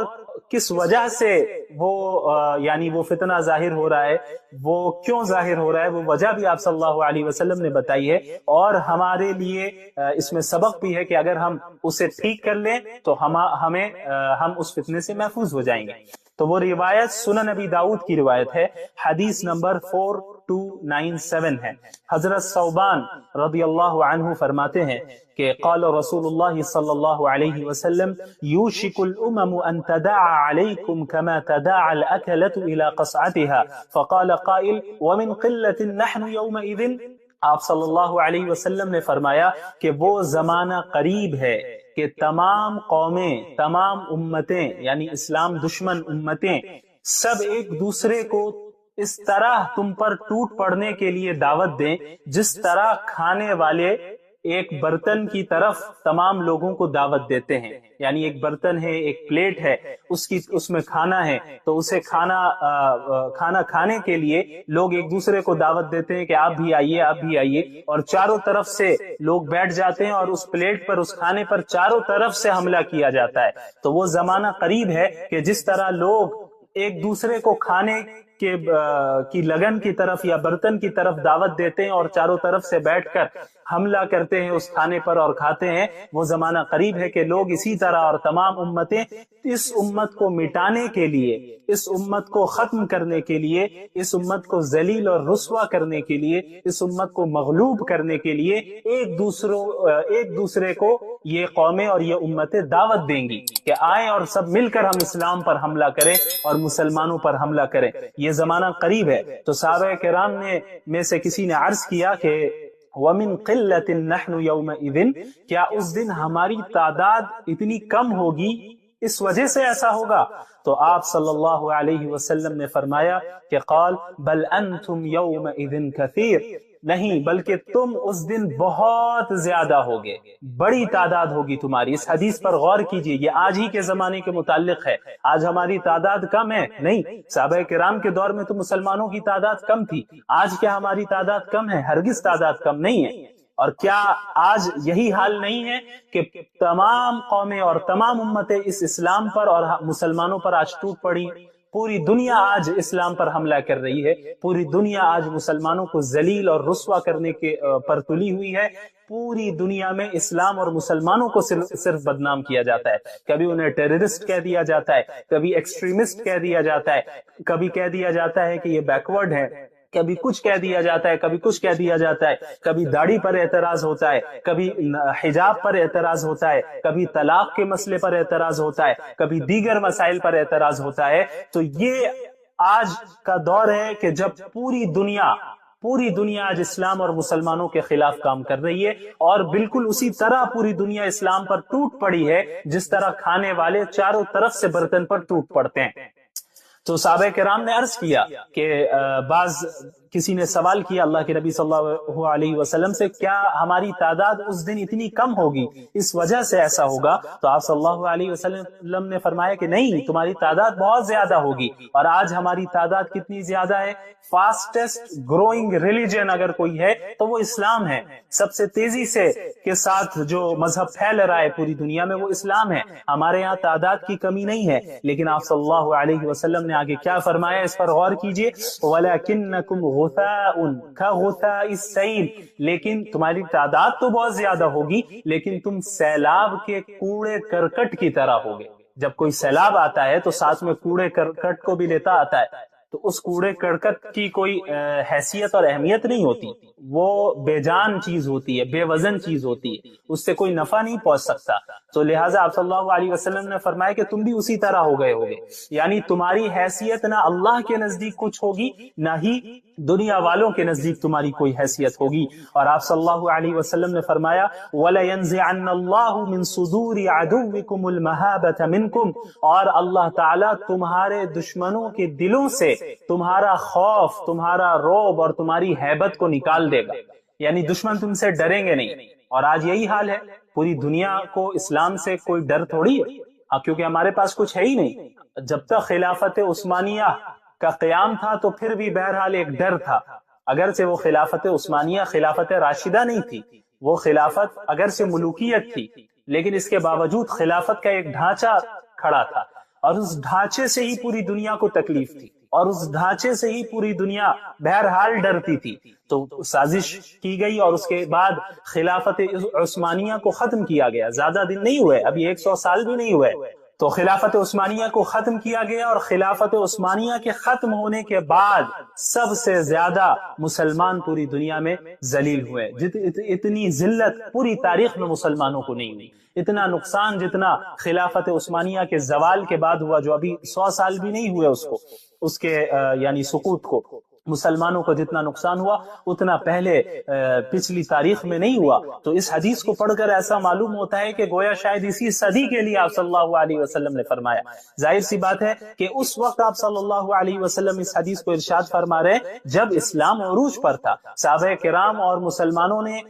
کس وجہ سے وہ فتنہ ظاہر ہو رہا ہے، وہ کیوں ظاہر ہو رہا ہے، وہ وجہ بھی آپ صلی اللہ علیہ وسلم نے بتائی ہے، اور ہمارے لیے اس میں سبق بھی ہے کہ اگر ہم اسے ٹھیک کر لیں تو ہم اس فتنے سے محفوظ ہو جائیں گے۔ تو وہ روایت سنن ابی داؤد کی روایت ہے، حدیث نمبر 4297 ہے۔ حضرت ثوبان رضی اللہ عنہ فرماتے ہیں کہ قال رسول اللہ صلی اللہ علیہ وسلم یوشک الامم ان تداعى علیکم كما تداعى الاکلة الى قصعتها فقال قائل ومن قلة نحن يومئذ۔ آپ صلی اللہ علیہ وسلم نے فرمایا کہ وہ زمانہ قریب ہے کہ تمام قومیں، تمام امتیں، یعنی اسلام دشمن امتیں، سب ایک دوسرے کو اس طرح تم پر ٹوٹ پڑنے کے لیے دعوت دیں جس طرح کھانے والے ایک برتن کی طرف تمام لوگوں کو دعوت دیتے ہیں۔ یعنی ایک برتن ہے، ایک پلیٹ ہے، اس میں کھانا ہے، تو اسے کھانا کھانے کے لیے لوگ ایک دوسرے کو دعوت دیتے ہیں کہ آپ بھی آئیے، آپ بھی آئیے، اور چاروں طرف سے لوگ بیٹھ جاتے ہیں اور اس پلیٹ پر، اس کھانے پر چاروں طرف سے حملہ کیا جاتا ہے۔ تو وہ زمانہ قریب ہے کہ جس طرح لوگ ایک دوسرے کو کھانے کی لگن کی طرف یا برتن کی طرف دعوت دیتے ہیں اور چاروں طرف سے بیٹھ کر حملہ کرتے ہیں اس کھانے پر اور کھاتے ہیں، وہ زمانہ قریب ہے کہ لوگ اسی طرح، اور تمام امتیں اس امت کو مٹانے کے لیے، اس امت کو ختم کرنے کے لیے، اس امت کو ذلیل اور رسوا کرنے کے لیے، اس امت کو مغلوب کرنے کے لیے ایک دوسرے کو یہ قومیں اور یہ امتیں دعوت دیں گی کہ آئیں اور سب مل کر ہم اسلام پر حملہ کریں اور مسلمانوں پر حملہ کریں۔ یہ زمانہ قریب ہے۔ تو صحابہ کرام میں سے کسی نے عرض کیا کہ وَمِن قِلَّةٍ نَحْنُ يَوْمَئِذٍ، کیا اس دن ہماری تعداد اتنی کم ہوگی، اس وجہ سے ایسا ہوگا؟ تو آپ صلی اللہ علیہ وسلم نے فرمایا کہ قال بل انتم یومئذ کثیر، نہیں بلکہ تم اس دن بہت زیادہ ہوگے، بڑی تعداد ہوگی تمہاری۔ اس حدیث پر غور کیجئے، یہ آج ہی کے زمانے کے متعلق ہے۔ آج ہماری تعداد کم ہے؟ نہیں، صحابہ کرام کے دور میں تو مسلمانوں کی تعداد کم تھی۔ آج کیا ہماری تعداد کم ہے؟ ہرگز تعداد کم نہیں ہے۔ اور کیا آج یہی حال نہیں ہے کہ تمام قومیں اور تمام امتیں اس اسلام پر اور مسلمانوں پر آج ٹوٹ پڑی؟ پوری دنیا آج اسلام پر حملہ کر رہی ہے، پوری دنیا آج مسلمانوں کو ذلیل اور رسوا کرنے کے پر تلی ہوئی ہے۔ پوری دنیا میں اسلام اور مسلمانوں کو صرف بدنام کیا جاتا ہے، کبھی انہیں ٹیررسٹ کہہ دیا جاتا ہے، کبھی ایکسٹریمسٹ کہہ دیا جاتا ہے، کبھی کہہ دیا جاتا ہے کہ یہ بیکورڈ ہے، کبھی کچھ کہہ دیا جاتا ہے، کبھی کچھ کہہ دیا جاتا ہے، کبھی داڑھی پر اعتراض ہوتا ہے، کبھی حجاب پر اعتراض ہوتا ہے، کبھی طلاق کے مسئلے پر اعتراض ہوتا ہے، کبھی دیگر مسائل پر اعتراض ہوتا ہے۔ تو یہ آج کا دور ہے کہ جب پوری دنیا آج اسلام اور مسلمانوں کے خلاف کام کر رہی ہے، اور بالکل اسی طرح پوری دنیا اسلام پر ٹوٹ پڑی ہے جس طرح کھانے والے چاروں طرف سے برتن پر ٹوٹ پڑتے ہیں۔ تو صحابہ کرام نے عرض کیا کہ کسی نے سوال کیا اللہ کے نبی صلی اللہ علیہ وسلم سے، کیا ہماری تعداد اس دن اتنی کم ہوگی، اس وجہ سے ایسا ہوگا؟ تو آپ صلی اللہ علیہ وسلم نے فرمایا کہ نہیں، تمہاری تعداد بہت زیادہ ہوگی۔ اور آج ہماری تعداد کتنی زیادہ ہے؟ فاسٹسٹ گروئنگ ریلیجن اگر کوئی ہے تو وہ اسلام ہے۔ سب سے تیزی سے کے ساتھ جو مذہب پھیل رہا ہے پوری دنیا میں وہ اسلام ہے۔ ہمارے یہاں تعداد کی کمی نہیں ہے، لیکن آپ صلی اللہ علیہ وسلم نے آگے کیا فرمایا، اس پر غور کیجئے، وَلَكِنَّكُمْ غُثَاءٌ كَغُثَاءِ السَّيْلِ، لیکن تمہاری تعداد تو بہت زیادہ ہوگی لیکن تم سیلاب کے کوڑے کرکٹ کی طرح ہوگے۔ جب کوئی سیلاب آتا ہے تو ساتھ میں کوڑے کرکٹ کو بھی لیتا آتا ہے، تو اس کوڑے کرکٹ کی کوئی حیثیت اور اہمیت نہیں ہوتی، وہ بے جان چیز ہوتی ہے، بے وزن چیز ہوتی ہے، اس سے کوئی نفع نہیں پہنچ سکتا۔ تو لہٰذا آپ صلی اللہ علیہ وسلم نے فرمایا کہ تم بھی اسی طرح ہو گئے ہوگے، یعنی تمہاری حیثیت نہ اللہ کے نزدیک کچھ ہوگی، نہ ہی دنیا والوں کے نزدیک تمہاری کوئی حیثیت ہوگی۔ اور آپ صلی اللہ علیہ وسلم نے فرمایا وَلَيَنزِعَنَّ اللَّهُ مِن صُدُورِ عَدُوِّكُمُ الْمَهَابَةَ مِنْكُمْ، اور اللہ تعالیٰ تمہارے دشمنوں کے دلوں سے تمہارا خوف، تمہارا رعب اور تمہاری ہیبت کو نکال دے گا، یعنی دشمن تم سے ڈریں گے نہیں۔ اور آج یہی حال ہے، پوری دنیا کو اسلام سے کوئی ڈر تھوڑی ہے، کیونکہ ہمارے پاس کچھ ہے ہی نہیں۔ جب تک خلافت عثمانیہ کا قیام تھا تو پھر بھی بہرحال ایک ڈر تھا، اگرچہ وہ خلافت عثمانیہ خلافت راشدہ نہیں تھی، وہ خلافت اگرچہ ملوکیت تھی، لیکن اس کے باوجود خلافت کا ایک ڈھانچہ کھڑا تھا، اور اس ڈھانچے سے ہی پوری دنیا کو تکلیف تھی، اور اس ڈھانچے سے ہی پوری دنیا بہرحال ڈرتی تھی۔ تو سازش کی گئی اور اس کے بعد خلافت عثمانیہ کو ختم کیا گیا۔ زیادہ دن نہیں ہوئے، ابھی 100 سال بھی نہیں ہوئے، تو خلافت عثمانیہ کو ختم کیا گیا، اور خلافت عثمانیہ کے ختم ہونے کے بعد سب سے زیادہ مسلمان پوری دنیا میں ذلیل ہوئے۔ اتنی ذلت پوری تاریخ میں مسلمانوں کو نہیں ہوئی، اتنا نقصان جتنا خلافت عثمانیہ کے زوال کے بعد ہوا، جو ابھی 100 سال بھی نہیں ہوئے اس کے یعنی سقوط کو، مسلمانوں کو جتنا نقصان ہوا اتنا پہلے پچھلی تاریخ میں نہیں ہوا۔ تو اس حدیث کو پڑھ کر ایسا معلوم ہوتا ہے کہ گویا شاید اسی صدی کے لیے آپ صلی اللہ علیہ وسلم نے فرمایا۔ ظاہر سی بات ہے کہ اس وقت آپ صلی اللہ علیہ وسلم اس حدیث کو ارشاد فرما رہے جب اسلام عروج پر تھا، صحابہ کرام اور مسلمانوں نے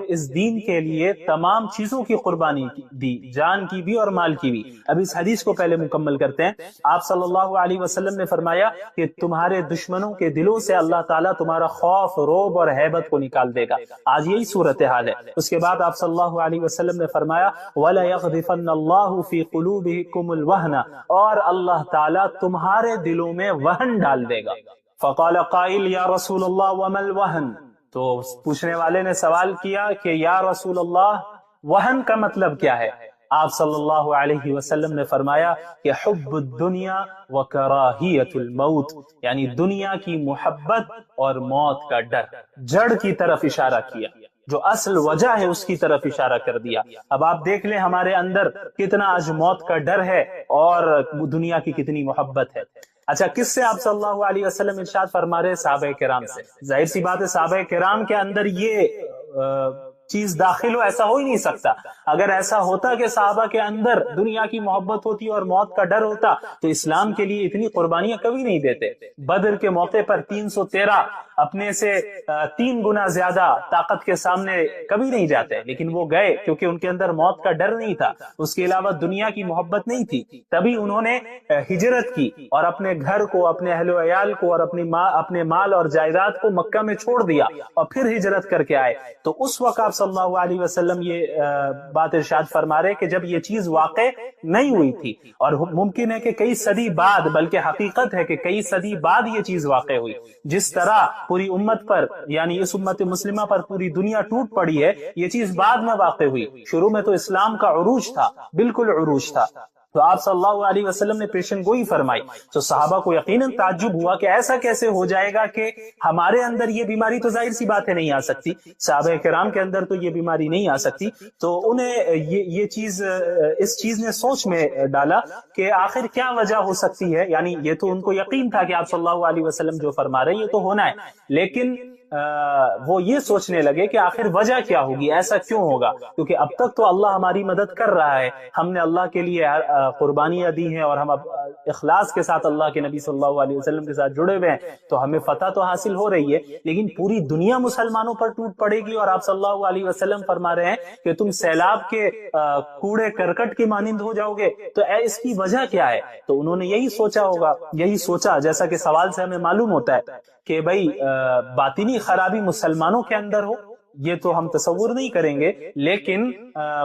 اس دین کے لیے تمام چیزوں کی قربانی دی، جان کی بھی اور مال کی بھی۔ اب اس حدیث کو پہلے مکمل کرتے ہیں۔ آپ صلی اللہ علیہ وسلم نے فرمایا کہ تمہارے دشمنوں کے دلوں سے اللہ تعالیٰ تمہارا خوف، رعب اور ہیبت کو نکال دے گا۔ آج یہی صورتحال ہے۔ اس کے بعد آپ صلی اللہ علیہ وسلم نے فرمایا وَلَيَغْذِفَنَّ اللَّهُ فِي قُلُوبِكُمُ الْوَهْنَ، اور اللہ تعالیٰ تمہارے دلوں میں وہن ڈال دے گا۔ فَقَالَ قَائِلْ يَا رَسُولَ اللَّهِ وَمَا الْوَهْنُ، تو پوچھنے والے نے سوال کیا کہ یا رسول اللہ وہن کا مطلب کیا ہے؟ آپ صلی اللہ علیہ وسلم نے فرمایا کہ حب الدنیا وکراہیت الموت، یعنی دنیا کی محبت اور موت کا ڈر۔ جڑ کی طرف اشارہ کیا، جو اصل وجہ ہے اس کی طرف اشارہ کر دیا۔ اب آپ دیکھ لیں ہمارے اندر کتنا آج موت کا ڈر ہے اور دنیا کی کتنی محبت ہے۔ اچھا، کس سے آپ صلی اللہ علیہ وسلم ارشاد فرما رہے؟ صحابہ کرام سے۔ ظاہر سی بات ہے صحابہ کرام کے اندر یہ چیز داخل ہو، ایسا ہو ہی نہیں سکتا۔ اگر ایسا ہوتا کہ صحابہ کے اندر دنیا کی محبت ہوتی اور موت کا ڈر ہوتا تو اسلام کے لیے اتنی قربانیاں کبھی نہیں دیتے۔ بدر کے موقع پر 313 اپنے سے 3 گنا زیادہ طاقت کے سامنے کبھی نہیں جاتے، لیکن وہ گئے کیونکہ ان کے اندر موت کا ڈر نہیں تھا، اس کے علاوہ دنیا کی محبت نہیں تھی، تبھی انہوں نے ہجرت کی اور اپنے گھر کو، اپنے اہل و عیال کو اور اپنے مال اور جائیداد کو مکہ میں چھوڑ دیا اور پھر ہجرت کر کے آئے۔ تو اس وقت آپ صلی اللہ علیہ وسلم یہ بات ارشاد فرما رہے کہ جب یہ چیز واقع نہیں ہوئی تھی، اور ممکن ہے کہ کئی صدی بعد، بلکہ حقیقت ہے کہ کئی صدی بعد یہ چیز واقع ہوئی، جس طرح پوری امت پر، یعنی اس امت مسلمہ پر پوری دنیا ٹوٹ پڑی ہے، یہ چیز بعد میں واقع ہوئی۔ شروع میں تو اسلام کا عروج تھا، بالکل عروج تھا، تو آپ صلی اللہ علیہ وسلم نے پیشن گوئی فرمائی، تو صحابہ کو یقیناً تعجب ہوا کہ ایسا کیسے ہو جائے گا کہ ہمارے اندر یہ بیماری تو ظاہر سی بات ہے نہیں آ سکتی، صحابہ کرام کے اندر تو یہ بیماری نہیں آ سکتی، تو انہیں یہ چیز، اس چیز نے سوچ میں ڈالا کہ آخر کیا وجہ ہو سکتی ہے۔ یعنی یہ تو ان کو یقین تھا کہ آپ صلی اللہ علیہ وسلم جو فرما رہے ہیں یہ تو ہونا ہے، لیکن وہ یہ سوچنے لگے کہ آخر وجہ کیا ہوگی، ایسا کیوں ہوگا، کیونکہ اب تک تو اللہ ہماری مدد کر رہا ہے، ہم نے اللہ کے لیے قربانیاں دی ہیں اور ہم اب اخلاص کے ساتھ اللہ کے نبی صلی اللہ علیہ وسلم کے ساتھ جڑے ہوئے ہیں، تو ہمیں فتح تو حاصل ہو رہی ہے، لیکن پوری دنیا مسلمانوں پر ٹوٹ پڑے گی اور آپ صلی اللہ علیہ وسلم فرما رہے ہیں کہ تم سیلاب کے کوڑے کرکٹ کی مانند ہو جاؤ گے، تو اس کی وجہ کیا ہے؟ تو انہوں نے یہی سوچا ہوگا، یہی سوچا، جیسا کہ سوال سے ہمیں معلوم ہوتا ہے کہ بھئی باطنی خرابی مسلمانوں کے اندر ہو، یہ تو ہم تصور نہیں کریں گے، لیکن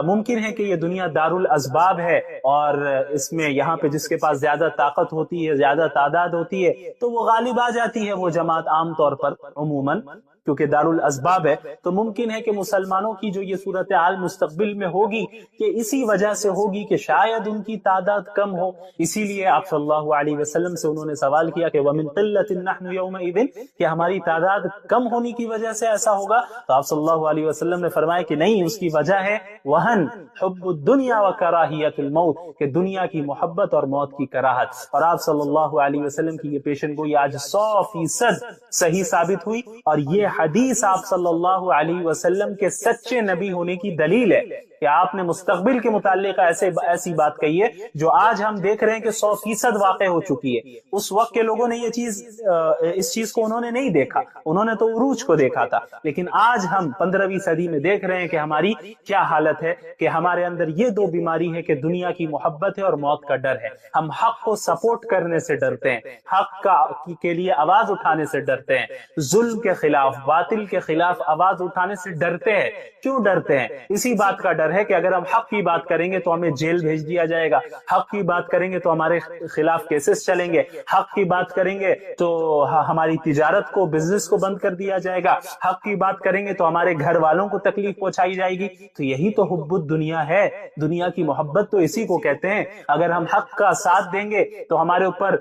ممکن ہے کہ یہ دنیا دارالاسباب ہے اور اس میں یہاں پہ جس کے پاس زیادہ طاقت ہوتی ہے، زیادہ تعداد ہوتی ہے، تو وہ غالب آ جاتی ہے وہ جماعت عام طور پر عموماً، کیونکہ دارالاسباب ہے، تو ممکن ہے کہ مسلمانوں کی جو یہ صورتحال مستقبل میں ہوگی کہ اسی وجہ سے ہوگی کہ شاید ان کی تعداد کم ہو، اسی لیے آپ صلی اللہ علیہ وسلم سے انہوں نے سوال کیا کہ وَمِن قِلَّةٍ نَحْنُ يَوْمَئِذٍ، کہ ہماری تعداد کم ہونے کی وجہ سے ایسا ہوگا؟ تو آپ صلی اللہ علیہ وسلم نے فرمایا کہ نہیں، اس کی وجہ ہے وہن حب الدنیا وکراہیت الموت، کہ دنیا کی محبت اور موت کی کراہت۔ اور آپ صلی اللہ علیہ وسلم کی یہ پیشن گوئی آج 100% صحیح ثابت ہوئی، اور یہ حدیث آپ صلی اللہ علیہ وسلم کے سچے نبی ہونے کی دلیل ہے کہ آپ نے مستقبل کے متعلق ایسی بات کہی ہے جو آج ہم دیکھ رہے ہیں کہ 100% واقع ہو چکی ہے۔ اس وقت کے لوگوں نے یہ چیز، اس چیز کو انہوں نے نہیں دیکھا، انہوں نے تو عروج کو دیکھا تھا، لیکن آج ہم 15ویں صدی میں دیکھ رہے ہیں کہ ہماری کیا حالت ہے، کہ ہمارے اندر یہ دو بیماری ہے کہ دنیا کی محبت ہے اور موت کا ڈر ہے۔ ہم حق کو سپورٹ کرنے سے ڈرتے ہیں، حق کے لیے آواز اٹھانے سے ڈرتے ہیں، ظلم کے خلاف، باطل کے خلاف آواز اٹھانے سے ڈرتے ہیں۔ کیوں ڈرتے ہیں؟ اسی بات کا ڈر ہے کہ اگر ہم حق کی بات کریں گے تو ہمیں جیل بھیج دیا جائے گا، حق کی بات کریں گے تو ہمارے خلاف کیسز چلیں گے، حق کی بات کریں گے تو ہماری تجارت کو، بزنس کو بند کر دیا جائے گا، حق کی بات کریں گے تو ہمارے گھر والوں کو تکلیف پہنچائی جائے گی۔ تو یہی تو حب الدنیا ہے، دنیا کی محبت تو اسی کو کہتے ہیں۔ اگر ہم حق کا ساتھ دیں گے تو ہمارے اوپر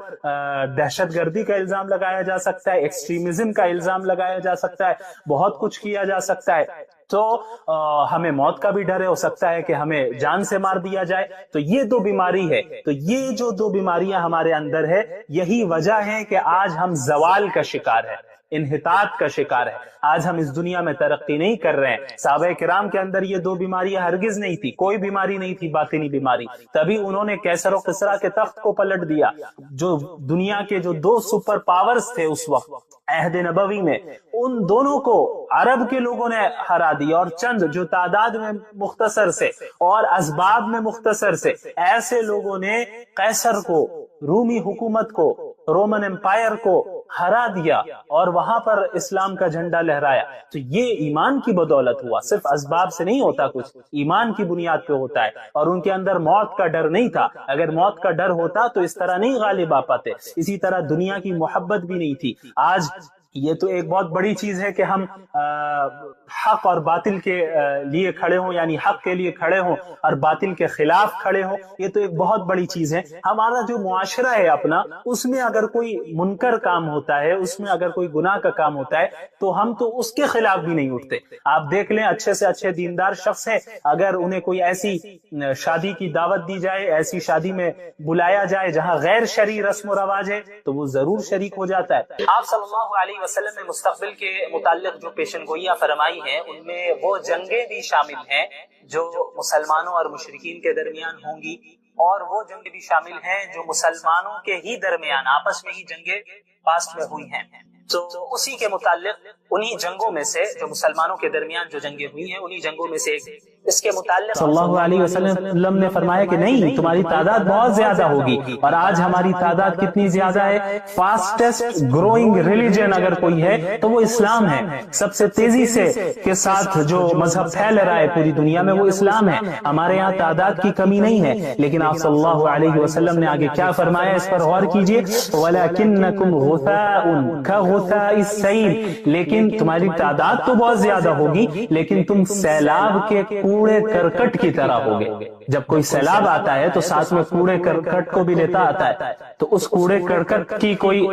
دہشت گردی کا الزام لگایا جا سکتا ہے، ایکسٹریمزم کا الزام لگایا جا سکتا ہے، بہت کچھ کیا جا سکتا ہے، تو ہمیں موت کا بھی ڈر ہے، ہو سکتا ہے کہ ہمیں جان سے مار دیا جائے۔ تو یہ دو بیماری ہے، تو یہ جو دو بیماریاں ہمارے اندر ہے، یہی وجہ ہے کہ آج ہم زوال کا شکار ہے، انحطاط کا شکار ہے، آج ہم اس دنیا میں ترقی نہیں کر رہے ہیں۔ صحابہ کرام کے اندر یہ دو بیماریاں ہرگز نہیں تھی، کوئی بیماری نہیں تھی باطنی بیماری، تبھی انہوں نے کیسر و کسرا کے تخت کو پلٹ دیا۔ جو دنیا کے جو دو سپر پاورز تھے اس وقت عہد نبوی میں، ان دونوں کو عرب کے لوگوں نے ہرا دیا، اور چند جو تعداد میں مختصر سے اور اسباب میں مختصر سے ایسے لوگوں نے قیصر کو، رومی حکومت کو، رومن امپائر کو ہرا دیا اور وہاں پر اسلام کا جھنڈا لہرایا۔ تو یہ ایمان کی بدولت ہوا، صرف اسباب سے نہیں ہوتا کچھ، ایمان کی بنیاد پہ ہوتا ہے، اور ان کے اندر موت کا ڈر نہیں تھا۔ اگر موت کا ڈر ہوتا تو اس طرح نہیں غالب آ پاتے، اسی طرح دنیا کی محبت بھی نہیں تھی۔ آج یہ تو ایک بہت بڑی چیز ہے کہ ہم حق اور باطل کے لیے کھڑے ہوں، یعنی حق کے لیے کھڑے ہوں اور باطل کے خلاف کھڑے ہوں، یہ تو ایک بہت بڑی چیز ہے۔ ہمارا جو معاشرہ ہے اپنا، اس میں اگر کوئی منکر کام ہوتا ہے، اس میں اگر کوئی گناہ کا کام ہوتا ہے تو ہم تو اس کے خلاف بھی نہیں اٹھتے۔ آپ دیکھ لیں، اچھے سے اچھے دیندار شخص ہیں، اگر انہیں کوئی ایسی شادی کی دعوت دی جائے، ایسی شادی میں بلایا جائے جہاں غیر شرعی رسم و رواج ہے، تو وہ ضرور شریک ہو جاتا ہے۔ آپ صلی اللہ علیہ وسلم نے مستقبل کے متعلق جو پیشن گوئیاں فرمائی ہیں، ان میں وہ جنگیں بھی شامل ہیں جو مسلمانوں اور مشرکین کے درمیان ہوں گی، اور وہ جنگیں بھی شامل ہیں جو مسلمانوں کے ہی درمیان آپس میں ہی جنگیں پاسٹ میں ہوئی ہیں۔ تو اسی کے متعلق انہی جنگوں میں سے جو مسلمانوں کے درمیان جو جنگیں ہوئی ہیں انہی جنگوں میں سے ایک اس کے متعلق صلی اللہ علیہ وسلم نے فرمایا کہ نہیں، تمہاری تعداد بہت زیادہ ہوگی، اور آج ہماری تعداد کتنی زیادہ ہے؟ فاسٹسٹ گروئنگ ریلیجن اگر کوئی ہے تو وہ اسلام ہے۔ سب سے تیزی سے کے ساتھ جو مذہب پھیل رہا ہے پوری دنیا میں وہ اسلام ہے۔ ہمارے یہاں تعداد کی کمی نہیں ہے، لیکن آپ صلی اللہ علیہ وسلم نے آگے کیا فرمایا، اس پر غور کیجئے، وَلَكِنَّكُمْ غُثَاءٌ كَغُثَاءِ السَّيْلِ، لیکن تمہاری تعداد تو بہت زیادہ ہوگی لیکن تم سیلاب کے کوڑے کرکٹ کی طرح ہوگے۔ جب کوئی سیلاب آتا ہے تو ساتھ میں کوڑے کرکٹ کو بھی لیتا آتا ہے، تو اس کوڑے کرکٹ کی کوئی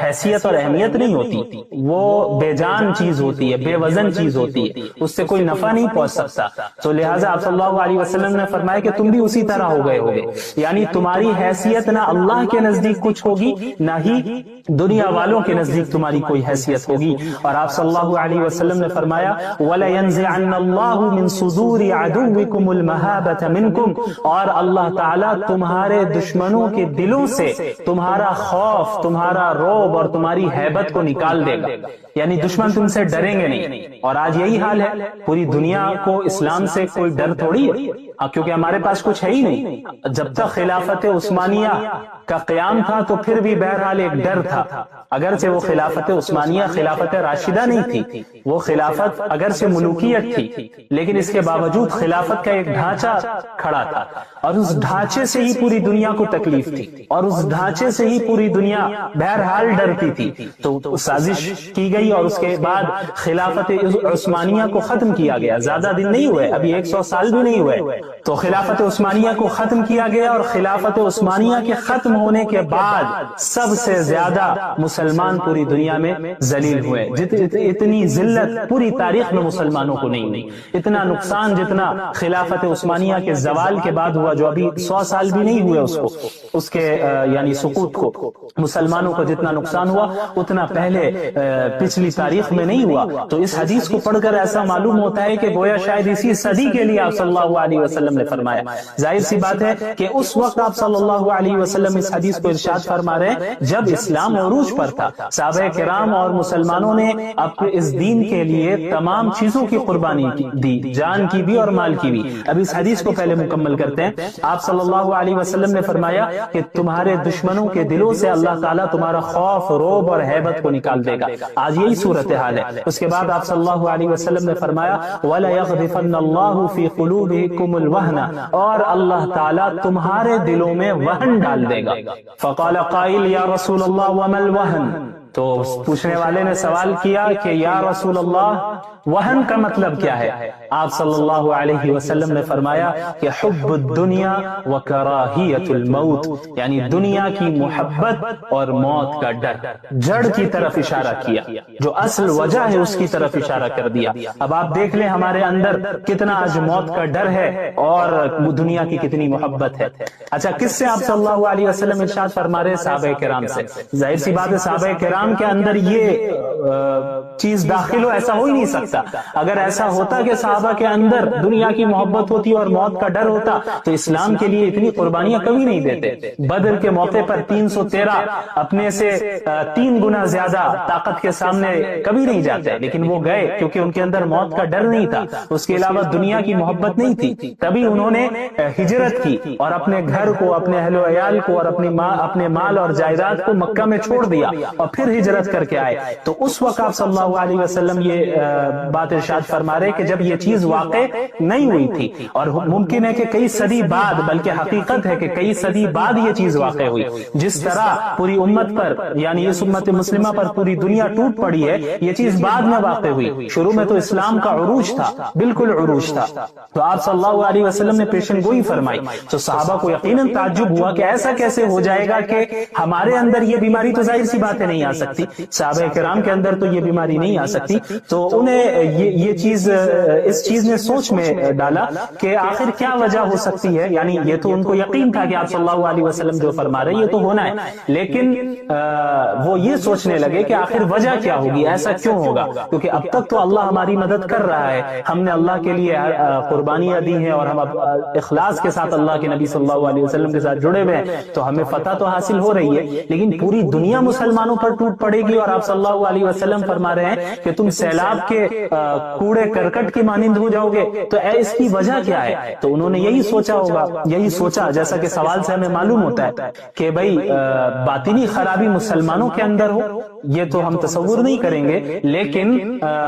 حیثیت اور اہمیت نہیں ہوتی، وہ بے جان چیز ہوتی ہے، بے وزن چیز ہوتی ہے، اس سے کوئی نفع نہیں پہنچ سکتا۔ تو لہٰذا آپ صلی اللہ علیہ وسلم نے فرمایا کہ تم بھی اسی طرح ہو گئے ہوگے، یعنی تمہاری حیثیت نہ اللہ کے نزدیک کچھ ہوگی نہ ہی دنیا والوں کے نزدیک تمہاری کوئی حیثیت ہوگی۔ اور آپ صلی اللہ علیہ وسلم نے فرمایا وَلَيَنزِعَنَّ اللَّهُ مِن صُدُورِ عَدُوِّكُمُ الْمَهَابَةَ مِنْكُمْ، اور اللہ تعالیٰ تمہارے دشمنوں کے دلوں سے تمہارا خوف، تمہارا رعب اور تمہاری ہیبت کو نکال دے گا، یعنی دشمن تم سے ڈریں گے نہیں۔ اور آج یہی حال ہے، پوری دنیا کو اسلام سے کوئی ڈر تھوڑی ہے، کیونکہ ہمارے پاس کچھ ہے ہی نہیں۔ جب تک خلافت عثمانیہ کا قیام تھا تو پھر بھی بہرحال ایک ڈر تھا، اگرچہ وہ خلافت عثمانیہ خلافت راشدہ نہیں تھی، وہ خلافت اگرچہ ملوکیت تھی، لیکن اس کے باوجود خلافت کا ایک ڈھانچہ کھڑا تھا، اور اس ڈھانچے سے ہی پوری دنیا کو تکلیف تھی، اور اس ڈھانچے سے ہی پوری دنیا بہرحال ڈرتی تھی۔ تو سازش کی گئی اور اس کے بعد خلافت عثمانیہ کو ختم کیا گیا۔ زیادہ دن نہیں ہوئے، ابھی 100 سال بھی نہیں ہوئے، تو خلافت عثمانیہ کو ختم کیا گیا، اور خلافت عثمانیہ کے ختم ہونے کے بعد سب سے زیادہ مسلمان پوری دنیا میں ذلیل ہوئے۔ اتنی ذلت پوری تاریخ میں مسلمانوں کو نہیں ہوئی، اتنا نقصان جتنا خلافت عثمانیہ کے زوال کے بعد ہوا، جو ابھی 100 سال بھی نہیں ہوئے اس کے یعنی سقوط کو، مسلمانوں کو جتنا نقصان ہوا اتنا پہلے پچھلی تاریخ میں نہیں ہوا۔ تو اس حدیث کو پڑھ کر ایسا معلوم ہوتا ہے کہ گویا شاید اسی صدی کے لیے آپ صلی اللہ علیہ وسلم نے فرمایا۔ ظاہر سی بات ہے کہ اس وقت آپ صلی اللہ علیہ وسلم اس حدیث کو ارشاد فرما رہے ہیں جب اسلام عروج پر تھا، صحابہ کرام اور مسلمانوں نے اپنے اس دین کے لیے تمام چیزوں کی قربانی دی، جان کی بھی اور مال کی بھی۔ اب اس حدیث کو پہلے مکمل کرتے ہیں۔ آپ صلی اللہ علیہ وسلم نے فرمایا کہ تمہارے دشمنوں کے دلوں سے اللہ تعالیٰ تمہارا خوف، رعب اور ہیبت کو نکال دے گا۔ آج یہی صورتحال ہے۔ اس کے بعد آپ صلی اللہ علیہ وسلم نے فرمایا وَلَيَغْرِفَنَّ اللَّهُ فِي قُلُوبِكُمُ الْوَهْنَ، اور اللہ تعالیٰ تمہارے دلوں میں وہن ڈال دے گا۔ فقال قائل یا رسول اللہ وما الوہن، تو پوچھنے والے نے سوال کیا کہ یا رسول اللہ وہن کا مطلب کیا ہے؟ آپ صلی اللہ علیہ وسلم نے فرمایا کہ حب الدنیا وکراہیت الموت، یعنی دنیا کی محبت اور موت کا ڈر، جڑ کی طرف اشارہ کیا، جو اصل وجہ ہے اس کی طرف اشارہ کر دیا۔ اب آپ دیکھ لیں ہمارے اندر کتنا آج موت کا ڈر ہے اور دنیا کی کتنی محبت ہے۔ اچھا، کس سے آپ صلی اللہ علیہ وسلم ارشاد فرما رہے؟ صحابہ کرام سے۔ ظاہر سی بات ہے صحابہ کرام کے اندر یہ چیز داخل ہو، ایسا ہو ہی نہیں سکتا۔ اگر ایسا ہوتا کہ صحابہ کے اندر دنیا کی محبت ہوتی اور موت کا ڈر ہوتا تو اسلام کے لیے اتنی قربانیاں کبھی نہیں دیتے۔ بدر کے موقع پر 313 اپنے سے 3 گنا زیادہ طاقت کے سامنے کبھی نہیں جاتے، لیکن وہ گئے کیونکہ ان کے اندر موت کا ڈر نہیں تھا، اس کے علاوہ دنیا کی محبت نہیں تھی، تبھی انہوں نے ہجرت کی اور اپنے گھر کو، اپنے اہل و عیال کو اور اپنے مال اور جائیداد کو مکہ میں چھوڑ دیا اور پھر ہجرت کر کے آئے۔ تو اس وقت آپ صلی اللہ علیہ وسلم یہ بات ارشاد فرما رہے کہ جب یہ چیز واقع نہیں ہوئی تھی، اور ممکن ہے کہ کئی صدی بعد، بلکہ حقیقت ہے کہ کئی صدی بعد یہ چیز واقع ہوئی، جس طرح پوری امت پر یعنی اس امت مسلمہ پر پوری دنیا ٹوٹ پڑی ہے، یہ چیز بعد میں واقع ہوئی۔ شروع میں تو اسلام کا عروج تھا، بالکل عروج تھا، تو آپ صلی اللہ علیہ وسلم نے پیشن گوئی فرمائی۔ تو صحابہ کو یقیناً تعجب ہوا کہ ایسا کیسے ہو جائے گا کہ ہمارے اندر یہ بیماری، تو ظاہر سی باتیں نہیں آ سکتی، صحابہ کرام کے اندر تو یہ بیماری نہیں آ سکتی. تو انہیں یہ چیز اس چیز نے سوچ میں ڈالا کہ آخر کیا وجہ ہو سکتی ہے. یعنی یہ تو ان کو یقین تھا کہ آپ صلی اللہ علیہ وسلم جو فرما رہے ہیں یہ تو ہونا ہے, لیکن وہ یہ سوچنے لگے کہ آخر وجہ کیا ہوگی, ایسا کیوں ہوگا, کیونکہ اب تک تو اللہ ہماری مدد کر رہا ہے, ہم نے اللہ کے لیے قربانیاں دی ہیں اور ہم اخلاص کے ساتھ اللہ کے نبی صلی اللہ علیہ وسلم کے ساتھ جڑے ہوئے ہیں, تو ہمیں فتح تو حاصل ہو رہی ہے. لیکن پوری دنیا مسلمانوں پر ٹوٹ پڑے گی اور آپ صلی اللہ علیہ وسلم فرما رہے ہیں کہ تم سیلاب کے کوڑے کرکٹ کی مانند ہو جاؤ گے, تو اس کی وجہ کیا ہے. تو انہوں نے یہی سوچا ہوگا, یہی سوچا جیسا کہ سوال سے ہمیں معلوم ہوتا ہے کہ بھئی باطنی خرابی مسلمانوں کے اندر ہو, یہ تو ہم تصور نہیں کریں گے, لیکن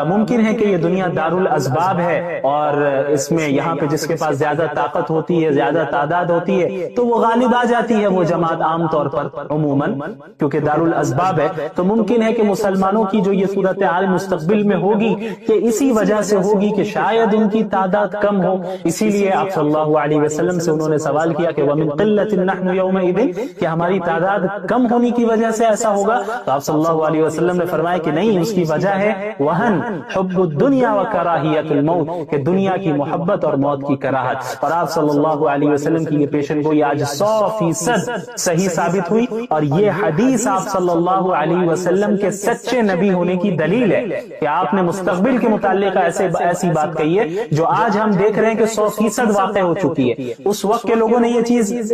ممکن ہے کہ یہ دنیا دارالاسباب ہے اور اس میں یہاں پہ جس کے پاس زیادہ طاقت ہوتی ہے, زیادہ تعداد ہوتی ہے, تو وہ غالب آ جاتی ہے وہ جماعت عام طور پر عموماً, کیونکہ دارالاسباب ہے. تو ممکن ہے کہ مسلمانوں کی جو یہ صورتحال مستقبل میں ہوگی کہ اسی وجہ سے ہوگی کہ شاید ان کی تعداد کم ہو, اسی لیے آپ صلی اللہ علیہ وسلم سے انہوں نے سوال کیا کہ وَمِن قِلَّةٍ نَحْنُ يَوْمَئِذٍ, کہ ہماری تعداد کم ہونے کی وجہ سے ایسا ہوگا. تو آپ صلی اللہ علیہ وسلم نے فرمایا کہ نہیں, اس کی وجہ ہے وہن حب الدنیا وکراہیت الموت, کہ دنیا کی محبت اور موت کی کراہت. اور آپ صلی اللہ علیہ وسلم کی یہ پیشن گوئی آج 100% صحیح ثابت ہوئی, اور یہ حدیث آپ صلی اللہ علیہ وسلم کے سچے نبی ہونے کی دلیل ہے کہ آپ نے مستقبل کے متعلق ایسی بات کہی ہے جو آج ہم دیکھ رہے ہیں کہ 100% واقع ہو چکی ہے. اس وقت کے لوگوں نے یہ چیز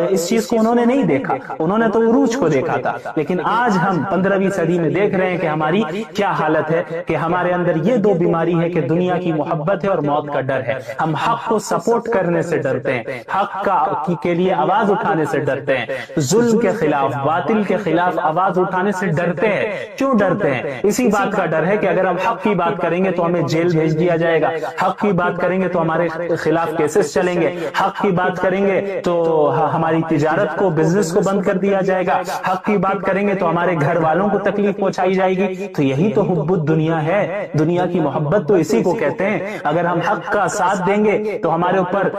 اس چیز کو انہوں نے نہیں دیکھا, انہوں نے تو عروج کو دیکھا تھا, لیکن آج ہم 15ویں صدی میں دیکھ رہے ہیں کہ ہماری کیا حالت ہے, کہ ہمارے اندر یہ دو بیماری ہے کہ دنیا کی محبت ہے اور موت کا ڈر ہے. ہم حق کو سپورٹ کرنے سے ڈرتے ہیں, حق کے لیے آواز اٹھانے سے ڈرتے ہیں, ظلم کے خلاف, باطل کے خلاف آواز اٹھانے سے ڈرتے ہیں. کیوں ڈرتے ہیں؟ اسی بات کا ڈر ہے کہ اگر ہم حق کی بات کریں گے تو ہمیں جیل بھیج دیا جائے گا, حق کی بات کریں گے تو ہمارے خلاف کیسز چلیں گے, حق کی بات کریں گے تو ہماری تجارت کو, بزنس کو بند کر دیا جائے گا, حق کی بات کریں گے تو ہمارے گھر والوں کو تکلیف پہنچائی جائے گی. تو یہی تو حب الدنیا ہے, دنیا کی محبت تو اسی کو کہتے ہیں. اگر ہم حق کا ساتھ دیں گے تو ہمارے اوپر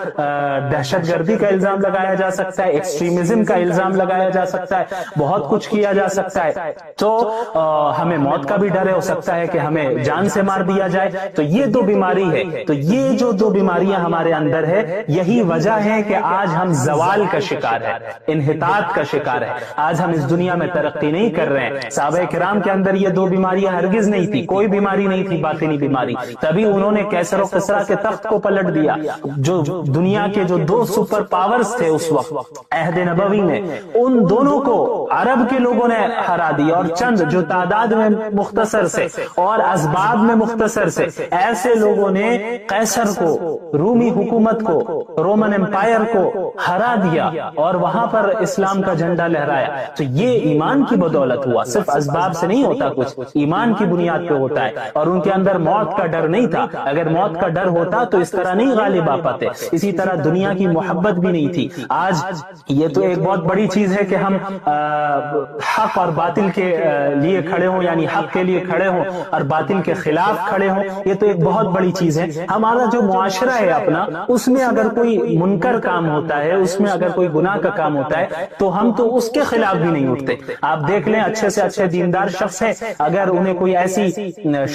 دہشت گردی کا الزام لگایا جا سکتا ہے, ایکسٹریمزم کا الزام لگایا جا سکتا ہے, بہت کچھ کیا جا سکتا ہے. تو ہمیں موت کا بھی ڈر ہو سکتا ہے کہ ہمیں جان سے مار دیا جائے. تو یہ دو بیماری ہے, تو یہ جو دو بیماریاں ہمارے اندر ہے, یہی وجہ ہے کہ آج ہم زوال کا شکار ہے, انحطاط کا شکار ہے. آج ہم اس دنیا میں ترقی نہیں کر رہے ہیں. صحابہ کرام کے اندر یہ دو بیماریاں ہرگز نہیں تھی, کوئی بیماری نہیں تھی باطنی بیماری, تبھی انہوں نے کیسر و کسرا کے تخت کو پلٹ دیا. جو دنیا کے جو دو سپر پاورز تھے اس وقت عہد نبوی میں, ان دونوں کو عرب کے لوگوں نے ہرا دیا, اور چند جو تعداد میں مختصر سے اور اسباب میں مختصر سے ایسے لوگوں نے قیصر کو, رومی حکومت کو, رومن امپائر کو ہرا دیا اور وہاں پر اسلام کا جھنڈا لہرایا. تو یہ ایمان کی بدولت ہوا, صرف اسباب سے نہیں ہوتا, کچھ ایمان کی بنیاد پہ ہوتا ہے. اور ان کے اندر موت کا ڈر نہیں تھا. اگر موت کا ڈر ہوتا تو اس طرح نہیں غالب آ پاتے. اسی طرح دنیا کی محبت بھی نہیں تھی. آج یہ تو ایک بہت بڑی چیز ہے کہ ہم حق اور باطل کے لیے کھڑے ہوں, یعنی حق کے لیے کھڑے ہوں اور باطل کے خلاف کھڑے ہوں. یہ تو ایک بہت بڑی چیز ہے. ہمارا جو معاشرہ ہے اپنا, اس میں اگر کوئی منکر کام ہوتا ہے, اس میں اگر کوئی گناہ کا کام ہوتا ہے, تو ہم تو اس کے خلاف بھی نہیں اٹھتے. آپ دیکھ لیں, اچھے سے اچھے دیندار شخص ہے, اگر انہیں کوئی ایسی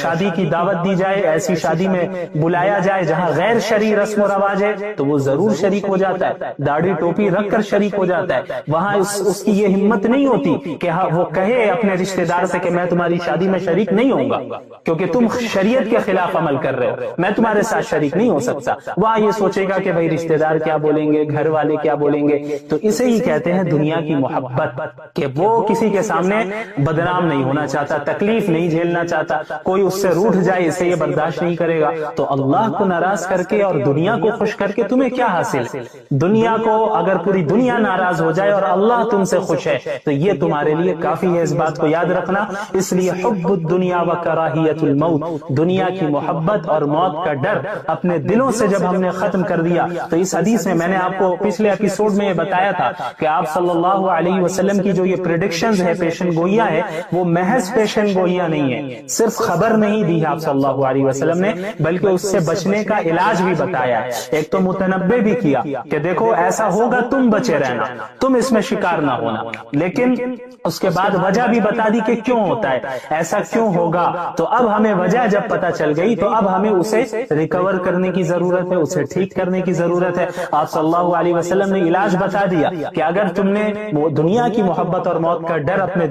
شادی کی دعوت دی جائے, ایسی شادی میں بلایا جائے جہاں غیر شرعی رسم و رواج ہے, تو وہ ضرور شریک ہو جاتا ہے, داڑھی ٹوپی رکھ کر شریک ہو جاتا ہے. وہاں اس کی یہ ہمت نہیں ہوتی کہ وہ کہے اپنے رشتہ دار سے کہ میں تمہاری شادی میں شریک نہیں ہوں گا کیونکہ تم شریعت کے خلاف عمل کر رہے ہو, میں تمہارے ساتھ شریک نہیں ہو سکتا. وہاں یہ سوچے گا کہ بھائی رشتہ دار کیا بولیں گے, گھر والے کیا بولیں گے. تو اسے ہی کہتے ہیں دنیا کی محبت, کہ وہ کسی کے سامنے بدنام نہیں ہونا چاہتا, تکلیف نہیں جھیلنا چاہتا, کوئی اس سے روٹھ جائے اسے یہ برداشت نہیں کرے گا. تو اللہ کو ناراض کر کے اور دنیا کو خوش کر کے تمہیں کیا حاصل ہے؟ دنیا کو اگر پوری دنیا ناراض ہو جائے اور اللہ تم سے خوش ہے تو یہ تمہارے لیے کافی ہے. اس بات کو یاد رکھنا. اس لیے حب الدنیا و کراہیت الموت, دنیا کی محبت اور موت کا ڈر اپنے دلوں سے جب ہم نے ختم کر دیا, تو اس حدیث میں نے آپ کو پچھلے ایپیسوڈ میں یہ بتایا تھا کہ آپ صلی اللہ علیہ وسلم کی جو یہ پریڈکشنز ہے, پیشن گوئیاں ہے, وہ محض پیشن گوئیاں نہیں ہیں, صرف خبر نہیں دی ہے آپ صلی اللہ علیہ وسلم نے, بلکہ اس سے بچنے کا علاج بھی بتایا ہے. ایک تو متنبع بھی کیا کہ دیکھو ایسا ہوگا, تم بچے رہنا, تم اس میں شکار نہ ہونا, لیکن اس کے بعد وجہ بھی بتا دی کہ کیوں ہوتا ہے, ایسا کیوں کیوں ہوگا؟ تو اب ہمیں وجہ جب پتہ چل گئی تو اب ہمیں اسے ریکور کرنے کی ضرورت ہے، اسے ٹھیک کرنے کی ضرورت ہے۔ آپ صلی اللہ علیہ وسلم نے علاج بتا دیا کہ اگر تم نے دنیا کی محبت اور موت کا ڈر اپنے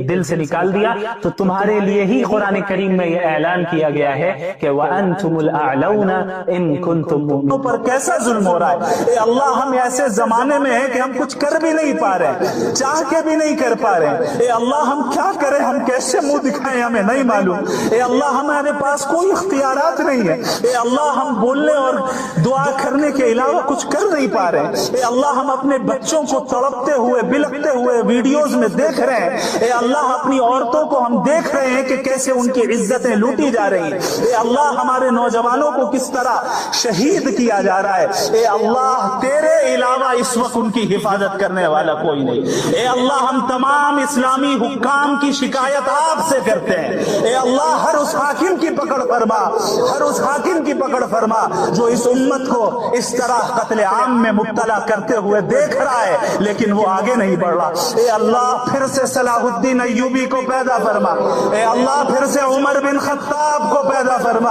دل سے نکال دیا تو تمہارے لیے ہی قرآن کریم میں یہ اعلان کیا گیا ہے کہ وَأَنْتُمُ الْأَعْلَوْنَ إِن كُنْتُم مُؤْمِنِينَ۔ پر کیسا ظلم ہو رہا ہے؟ اے اللہ ہم ایسے زمانے میں ہیں کہ ہم کچھ کر بھی نہیں پا رہے، چاہ کے بھی نہیں کر پا رہے۔ اے اللہ ہم کیا کریں، ہم کیسے منہ دکھائیں ہمیں نہیں معلوم۔ اے اللہ ہمارے پاس کوئی اختیارات نہیں ہے۔ اے اللہ ہم بولنے اور دعا کرنے کے علاوہ کچھ کر نہیں پا رہے۔ اے اللہ ہم اپنے بچوں کو تڑپتے ہوئے بلکتے ہوئے ویڈیوز میں دیکھ رہے ہیں۔ اے اللہ اپنی عورتوں کو ہم دیکھ رہے ہیں کہ کیسے ان کی عزتیں لوٹی جا رہی ہیں۔ اے اللہ ہمارے نوجوانوں کو کس طرح شہید کیا جا رہا ہے۔ اے اللہ تیرے علاوہ اس وقت ان کی حفاظت کرنے والا کوئی نہیں۔ اے اللہ ہم تمام اسلامی حکام کی شکایت آپ سے کرتے ہیں۔ اے اللہ ہر اس حاکم کی پکڑ فرما، ہر اس حاکم کی پکڑ فرما جو اس امت کو اس طرح قتل عام میں مبتلا کرتے ہوئے دیکھ رہا ہے لیکن وہ آگے نہیں بڑھ رہا۔ اے اللہ پھر سے صلاح الدین ایوبی کو پیدا فرما۔ اے اللہ پھر سے عمر بن خطاب کو پیدا فرما۔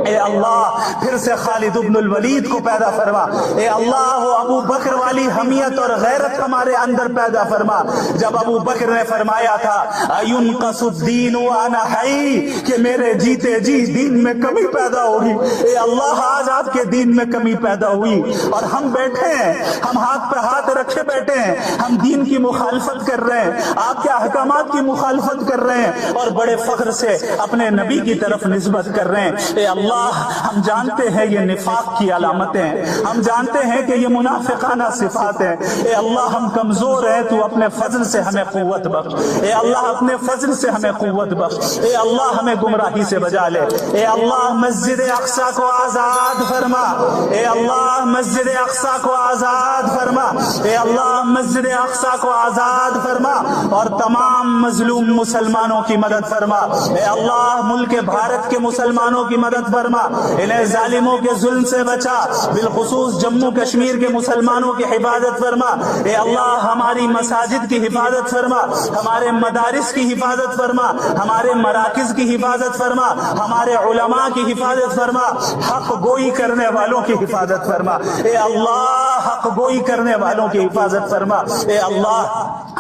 اے اللہ پھر سے خالد بن الولید کو پیدا فرما۔ اے اللہ وہ ابو بکر والی حمیت اور غیرت ہمارے اندر پیدا فرما۔ جب ابو بکر نے فرمایا تھا اَيُنْقَصُ الدِّينُ وَأَنَا حَيٌّ کہ میرے جیتے جی دین میں کمی پیدا ہوگی۔ اے اللہ آج آپ کے دین میں کمی پیدا ہوئی اور ہم بیٹھے ہیں، ہم ہاتھ پہ ہاتھ رکھے بیٹھے ہیں، ہم دین کی مخالفت کر رہے ہیں، آپ کے احکامات کی مخالفت کر رہے ہیں اور بڑے فخر سے اپنے نبی کی طرف نسبت کر رہے ہیں۔ اے اللہ ہم جانتے ہیں یہ نفاق کی علامتیں ہیں، ہم جانتے ہیں کہ یہ منافقانہ صفات ہیں۔ اے اللہ ہم کمزور ہیں، تو اپنے فضل سے ہمیں قوت بخش۔ اے اللہ اپنے فضل سے ہمیں قوت بخش۔ اے اللہ ہمیں گمراہی سے بچا لے۔ اے اللہ مسجد اقصی کو آزاد فرما۔ اے اللہ مسجد اقصی کو آزاد فرما۔ اے اللہ مسجد اقصی کو آزاد فرما اور تمام مظلوم مسلمانوں کی مدد فرما۔ اے اللہ ملک بھارت کے مسلمانوں کی مدد فرما، انہیں ظالموں کے ظلم سے بچا، بالخصوص جموں کشمیر کے مسلمانوں کی حفاظت فرما۔ اے اللہ ہماری مساجد کی حفاظت فرما، ہمارے مدارس کی حفاظت فرما، ہمارے مراکز کی حفاظت فرما، ہمارے علماء کی حفاظت فرما، حق گوئی کرنے والوں کی حفاظت فرما۔ اے اللہ حق گوئی کرنے والوں کی حفاظت فرما۔ اے اللہ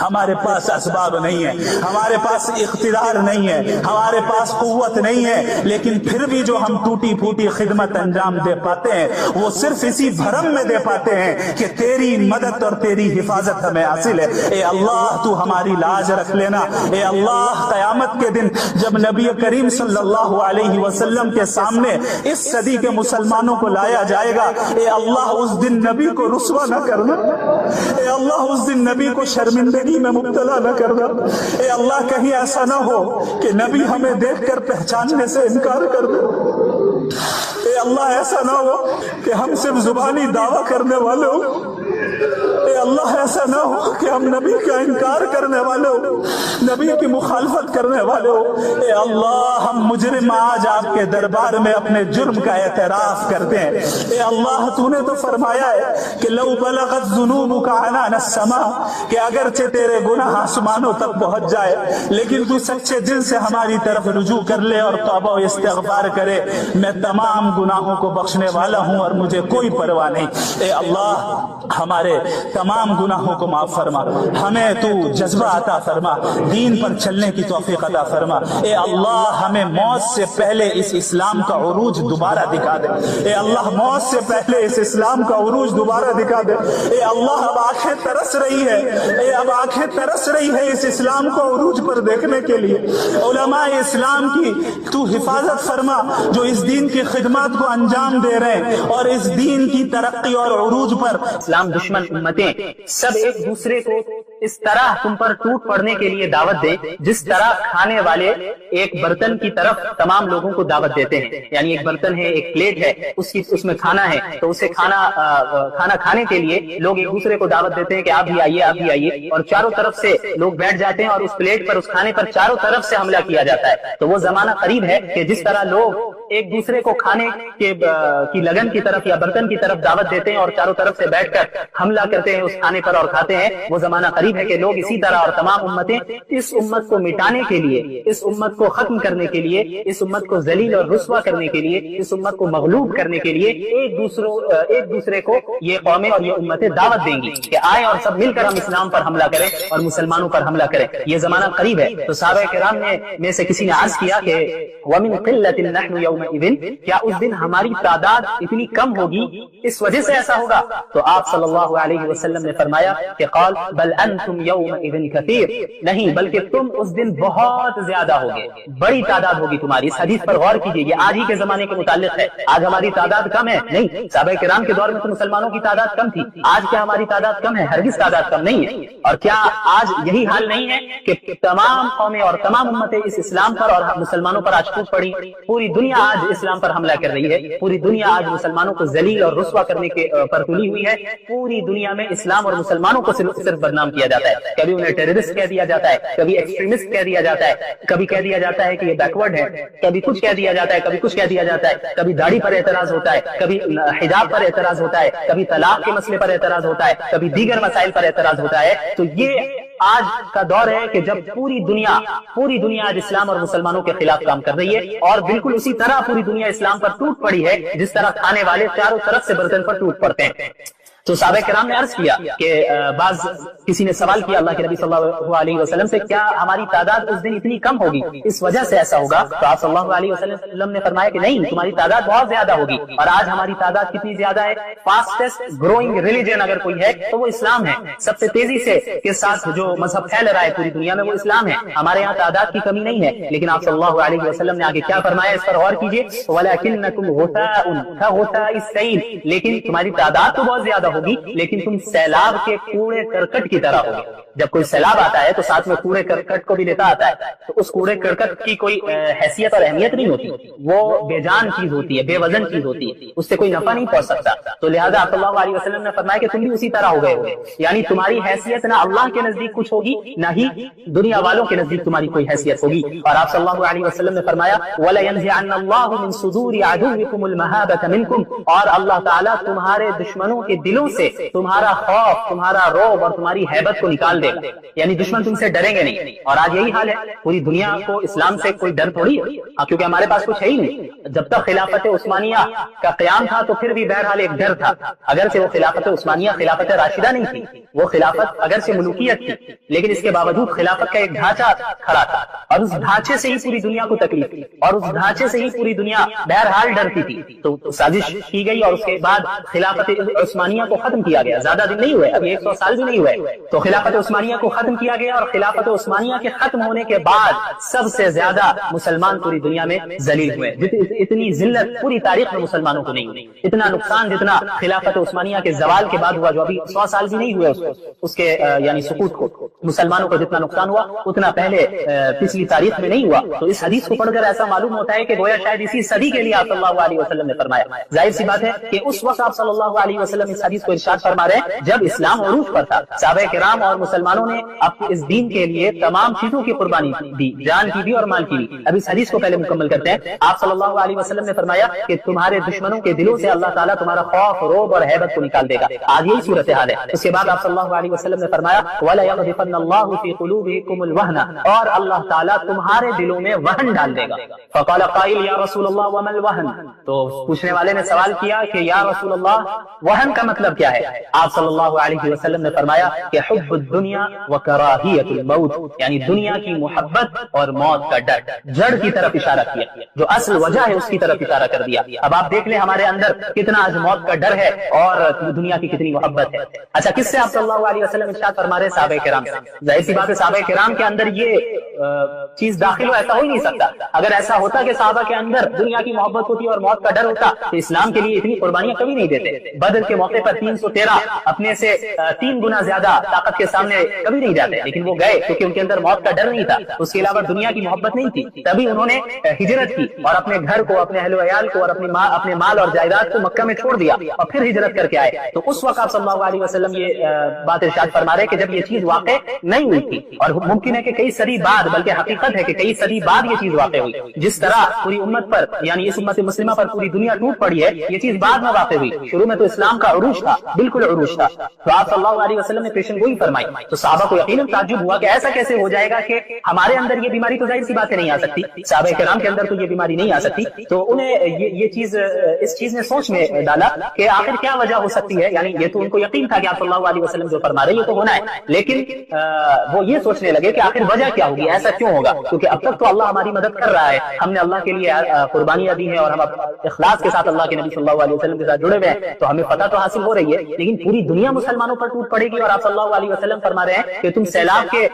ہمارے پاس اسباب نہیں ہے، ہمارے پاس اقتدار نہیں ہے، ہمارے پاس قوت نہیں ہے، لیکن پھر بھی جو ہم ٹوٹی پھوٹی خدمت انجام دے پاتے ہیں وہ صرف اسی بھرم میں دے پاتے ہیں کہ تیری مدد اور تیری حفاظت ہمیں حاصل ہے۔ اے اللہ تو ہماری لاج رکھ لینا۔ اے اللہ قیامت کے دن جب نبی کریم صلی اللہ علیہ وسلم کے سامنے اس صدی کے مسلمانوں کو لایا جائے گا، اے اللہ اس دن نبی کو رسوا نہ کرنا، اے اللہ اس دن نبی کو شرمندگی میں مبتلا نہ کرنا۔ اے اللہ کہیں ایسا نہ ہو کہ نبی ہمیں دیکھ کر پہچاننے سے انکار کر دے۔ اے اللہ ایسا نہ ہو کہ ہم صرف زبانی دعویٰ کرنے والے ہوں۔ اے اللہ ایسا نہ ہو کہ ہم نبی کا انکار کرنے والے ہو، نبی کی مخالفت کرنے والے ہو۔ اے اللہ ہم مجرم آج آپ کے دربار میں اپنے جرم کا اعتراف کرتے ہیں۔ اے اللہ تو نے تو فرمایا ہے کہ لو بلغت ذنوبک عنان السماء کہ اگرچہ تیرے گناہ آسمانوں تک پہنچ جائے لیکن تو سچے دل سے ہماری طرف رجوع کر لے اور توبہ و استغفار کرے، میں تمام گناہوں کو بخشنے والا ہوں اور مجھے کوئی پرواہ نہیں۔ اے اللہ ہمارے تمام گناہوں کو معاف فرما، ہمیں تو جذبہ عطا فرما، دین پر چلنے کی توفیق عطا فرما۔ اے اللہ ہمیں موت سے پہلے اس اسلام کا عروج دوبارہ دکھا دے۔ اے اللہ موت سے پہلے اس اسلام کا عروج دوبارہ دکھا دے۔ اے اللہ اب آنکھیں ترس رہی ہے، اے اب آنکھیں ترس رہی ہے اس اسلام کو عروج پر دیکھنے کے لیے۔ علماء اسلام کی تو حفاظت فرما جو اس دین کی خدمات کو انجام دے رہے ہیں اور اس دین کی ترقی اور عروج پر اسلام دشمن امتیں سب ایک دوسرے کو اس طرح تم پر ٹوٹ پڑنے کے لیے دعوت دیں جس طرح کھانے والے ایک برتن کی طرف تمام لوگوں کو دعوت دیتے ہیں۔ یعنی ایک برتن ہے، ایک پلیٹ ہے، اس میں کھانا ہے، تو اسے کھانا کھانے کے لیے لوگ ایک دوسرے کو دعوت دیتے ہیں کہ آپ بھی آئیے، آپ بھی آئیے، اور چاروں طرف سے لوگ بیٹھ جاتے ہیں اور اس پلیٹ پر، اس کھانے پر چاروں طرف سے حملہ کیا جاتا ہے۔ تو وہ زمانہ قریب ہے کہ جس طرح لوگ ایک دوسرے کو کھانے کی لگن کی طرف یا برتن کی طرف دعوت دیتے ہیں اور چاروں طرف سے بیٹھ کر حملہ کرتے ہیں اس کھانے پر اور کھاتے ہیں، وہ زمانہ قریب ہے کہ لوگ اسی طرح اور تمام امتیں اس امت کو مٹانے کے لیے، اس امت کو ختم کرنے کے لیے، اس امت کو ذلیل اور رسوا کرنے کے لیے، اس امت کو مغلوب کرنے کے لیے ایک دوسرے کو یہ قومیں اور یہ امتیں دعوت دیں گی کہ آئیں اور سب مل کر ہم اسلام پر حملہ کریں اور مسلمانوں پر حملہ کریں۔ یہ زمانہ قریب ہے۔ تو صحابہ کرام میں سے کسی نے عرض کیا کہ وَمِن قِلَّةٍ نَحْنُ يَوْمَئِذٍ، کیا اس دن ہماری تعداد اتنی کم ہوگی، اس وجہ سے ایسا ہوگا؟ تو آپ صلی اللہ علیہ وسلم نے فرمایا کہ قال بل انتم یومئذ کثیر، نہیں بلکہ تم اس دن بہت زیادہ ہوگے، بڑی تعداد ہوگی تمہاری۔ اس حدیث پر غور کیجئے، یہ آج ہی کے زمانے کے متعلق ہے۔ آج ہماری تعداد کم ہے؟ نہیں، صحابہ کرام کے دور میں تو مسلمانوں کی تعداد کم تھی۔ آج کیا ہماری تعداد کم ہے؟ ہرگز تعداد کم نہیں ہے۔ اور کیا آج یہی حال نہیں ہے کہ تمام قومیں اور تمام امتیں اس اسلام پر اور مسلمانوں پر آج ٹوٹ پڑی؟ پوری دنیا آج اسلام پر حملہ کر رہی ہے، پوری دنیا آج مسلمانوں کو ذلیل اور رسوا کرنے کے پر تلی ہوئی ہے۔ پوری دنیا میں اسلام اور مسلمانوں کو صرف بدنام کیا جاتا ہے، کبھی انہیں ٹیررسٹ کہہ دیا جاتا ہے، کبھی ایکسٹریمسٹ کہہ دیا جاتا ہے، کبھی کہہ دیا جاتا ہے کہ یہ بیکورڈ ہے، کبھی کچھ کہہ دیا جاتا ہے، کبھی کچھ کہہ دیا جاتا ہے، کبھی داڑھی پر اعتراض ہوتا ہے، کبھی حجاب پر اعتراض ہوتا ہے، کبھی طلاق کے مسئلے پر اعتراض ہوتا ہے، کبھی دیگر مسائل پر اعتراض ہوتا ہے۔ تو یہ آج کا دور ہے کہ جب پوری دنیا آج اسلام اور مسلمانوں کے خلاف کام کر رہی ہے، اور بالکل اسی طرح پوری دنیا اسلام پر ٹوٹ پڑی ہے جس طرح کھانے والے چاروں طرف سے برتن پر ٹوٹ پڑتے ہیں۔ تو صحابہ کرام نے عرض کیا کہ کسی نے سوال کیا اللہ کے نبی صلی اللہ علیہ وسلم سے، کیا ہماری تعداد اس دن اتنی کم ہوگی، اس وجہ سے ایسا ہوگا؟ تو آپ صلی اللہ علیہ وسلم نے فرمایا کہ نہیں، تمہاری تعداد بہت زیادہ ہوگی۔ اور آج ہماری تعداد کتنی زیادہ ہے؟ فاسٹسٹ گروئنگ ریلیجن اگر کوئی ہے تو وہ اسلام ہے۔ سب سے تیزی سے کے ساتھ جو مذہب پھیل رہا ہے پوری دنیا میں وہ اسلام ہے۔ ہمارے یہاں تعداد کی کمی نہیں ہے، لیکن آپ صلی اللہ علیہ وسلم نے آگے کیا فرمایا، اس پر غور کیجیے، وَلَكِنَّكُمْ غُثَاءٌ كَغُثَاءِ السَّيْلِ، لیکن تمہاری تعداد تو بہت زیادہ ہوگی لیکن تم سیلاب کے کوڑے کرکٹ کی طرح ہوگے۔ جب کوئی سیلاب آتا ہے تو ساتھ میں کوڑے کرکٹ کو بھی لیتا آتا ہے، تو اس کوڑے کرکٹ کی کوئی حیثیت اور اہمیت نہیں ہوتی، وہ بے جان چیز ہوتی ہے، بے وزن چیز ہوتی ہے، اس سے کوئی نفع نہیں پہنچ سکتا۔ تو لہٰذا آپ صلی اللہ علیہ وسلم نے فرمایا کہ تم بھی اسی طرح ہو گئے ہوگے، یعنی تمہاری حیثیت نہ اللہ کے نزدیک کچھ ہوگی نہ ہی دنیا والوں کے نزدیک تمہاری کوئی حیثیت ہوگی۔ اور آپ صلی اللہ علیہ وسلم نے فرمایا وَلَيَنزِعَنَّ اللَّهُ مِن صُدُورِ عَدُوِّكُمُ الْمَهَابَةَ مِنكُمْ، اور اللہ تعالیٰ تمہارے دشمنوں کے دلوں سے تمہارا خوف، تمہارا رعب اور تمہاری ہیبت کو نکال دے گا، یعنی دشمن تم سے ڈریں گے نہیں۔ اور آج یہی حال ہے، پوری دنیا کو اسلام سے کوئی ڈر تھوڑی ہے، کیونکہ ہمارے پاس کچھ ہے ہی نہیں۔ جب تک خلافت عثمانیہ کا قیام تھا تو پھر بھی بہرحال ایک ڈر تھا، اگر سے وہ خلافت عثمانیہ خلافت راشدہ نہیں تھی، وہ خلافت اگر سے ملوکیت تھی، لیکن اس کے باوجود خلافت کا ایک ڈھانچہ کھڑا تھا، اور اس ڈھانچے سے ہی پوری دنیا کو تکلیف تھی، اور اس ڈھانچے سے ہی پوری دنیا بہرحال ڈرتی تھی۔ تو سازش کی گئی اور اس کے بعد خلافت عثمانیہ کو ختم کیا گیا۔ زیادہ دن نہیں ہوئے، ابھی 100 سال بھی نہیں ہوئے، تو خلافت عثمانیہ کو ختم کیا گیا، اور خلافت عثمانیہ کے ختم ہونے کے بعد سب سے زیادہ مسلمان پوری دنیا میں ذلیل ہوئے۔ اتنی ذلت پوری تاریخ میں مسلمانوں کو نہیں ہوئی، اتنا نقصان جتنا خلافت عثمانیہ کے زوال کے بعد ہوا، جو ابھی 100 سال بھی نہیں ہوئے اس کے یعنی سقوط کو، مسلمانوں کو جتنا نقصان ہوا اتنا پہلے پچھلی تاریخ میں نہیں ہوا۔ تو اس حدیث کو پڑھ کر ایسا معلوم ہوتا ہے کہ گویا شاید اسی صدی کے لیے آپ صلی اللہ علیہ وسلم نے فرمایا۔ ظاہر سی بات ہے کہ اس وقت آپ صلی اللہ علیہ وسلم اس حدیث کو ارشاد فرما رہے ہیں جب اسلام عروج پر تھا۔ صحابہ کرام اور مسلمانوں نے اس دین کے لیے تمام چیزوں کی قربانی دی، جان کی بھی اور مال کی بھی۔ اب اس حدیث کو پہلے مکمل کرتے ہیں۔ آپ صلی اللہ علیہ وسلم نے فرمایا کہ تمہارے دشمنوں کے دلوں سے اللہ تعالیٰ تمہارا خوف، رعب اور ہیبت کو نکال دے گا۔ آج یہی صورتحال ہے۔ اس کے بعد آپ صلی اللہ علیہ وسلم نے فرمایا وَلَا يَغْرِفَنَّ اللَّهُ فِي قُلُوبِكُمُ الْوَهْنَ، اور اللہ تعالیٰ تمہارے دلوں میں وہن ڈال دے گا۔ فقال قائل یا رسول اللہ وما الوہن، تو پوچھنے والے نے سوال کیا کہ یا رسول اللہ وہن کا مطلب کیا ہے؟ آپ صلی اللہ علیہ وسلم نے فرمایا کہ حب الدنیا وکراہیت الموت، یعنی دنیا کی محبت اور موت کا ڈر۔ جڑ کی طرف اشارہ کیا، جو اصل وجہ ہے اس کی طرف اشارہ کر دیا۔ اب آپ دیکھ لیں ہمارے اندر کتنا آج موت کا ڈر ہے اور دنیا کی کتنی محبت ہے۔ اچھا، کس سے آپ صلی اللہ علیہ وسلم ارشاد فرما رہے؟ صحابہ کرام سے۔ ظاہر سی بات ہے صحابہ کرام کے اندر یہ چیز داخل ہو، ایسا ہو ہی نہیں سکتا۔ اگر ایسا ہوتا کہ صحابہ کے اندر دنیا کی محبت ہوتی اور موت کا ڈر ہوتا تو اسلام کے لیے اتنی قربانیاں کبھی نہیں دیتے۔ بدر کے موقع پر 313 اپنے سے 3 گنا زیادہ طاقت کے سامنے کبھی نہیں جاتے، لیکن وہ گئے کیونکہ ان کے اندر موت کا ڈر نہیں تھا، اس کے علاوہ دنیا کی محبت نہیں تھی، تبھی انہوں نے ہجرت کی اور اپنے گھر کو، اپنے اہل و عیال کو اور اپنے مال اور جائیداد کو مکہ میں چھوڑ دیا اور پھر ہجرت کر کے آئے۔ تو اس وقت آپ صلی اللہ علیہ وسلم یہ بات ارشاد فرما رہے کہ جب یہ چیز واقع نہیں ہوئی تھی، اور ممکن ہے کہ کئی صدی بعد بعد بلکہ حقیقت ہے کہ کئی صدی بعد یہ چیز واقع ہوئی. جس طرح پوری امت پر یعنی اس امت مسلمہ پر پوری دنیا ٹوٹ پڑی ہے, یہ چیز بعد میں واقع ہوئی. شروع میں تو اسلام کا عروج تھا, بالکل عروج تھا. تو آپ صلی اللہ علیہ وسلم نے پیشن گوئی فرمائی تو صحابہ کو یقیناً تعجب ہوا کہ ایسا کیسے ہو جائے گا کہ ہمارے اندر یہ بیماری, تو ظاہر سی بات ہے نہیں آ سکتی, صحابہ کرام کے اندر تو یہ بیماری نہیں آ سکتی. تو انہیں یہ چیز اس چیز نے سوچ میں ڈالا کہ آخر کیا وجہ ہو سکتی ہے. یعنی یہ تو ان کو یقین تھا کہ آپ صلی اللہ علیہ وسلم جو فرما رہے ہیں یہ تو ہونا ہے, لیکن وہ یہ سوچنے لگے کہ آخر وجہ کیا ہوگی, ایسا کیوں ہوگا, کیونکہ اب تک تو اللہ ہماری مدد کر رہا ہے, ہم نے اللہ کے لیے قربانیاں دی ہیں اور ہم اخلاص کے ساتھ اللہ کے نبی صلی اللہ علیہ وسلم کے ساتھ جڑے ہوئے ہیں, تو ہمیں فتح تو حاصل ہو رہی ہے, لیکن پوری دنیا مسلمانوں پر ٹوٹ پڑے گی اور آپ صلی اللہ علیہ وسلم فرما رہے ہیں کہ تم سیلاب کے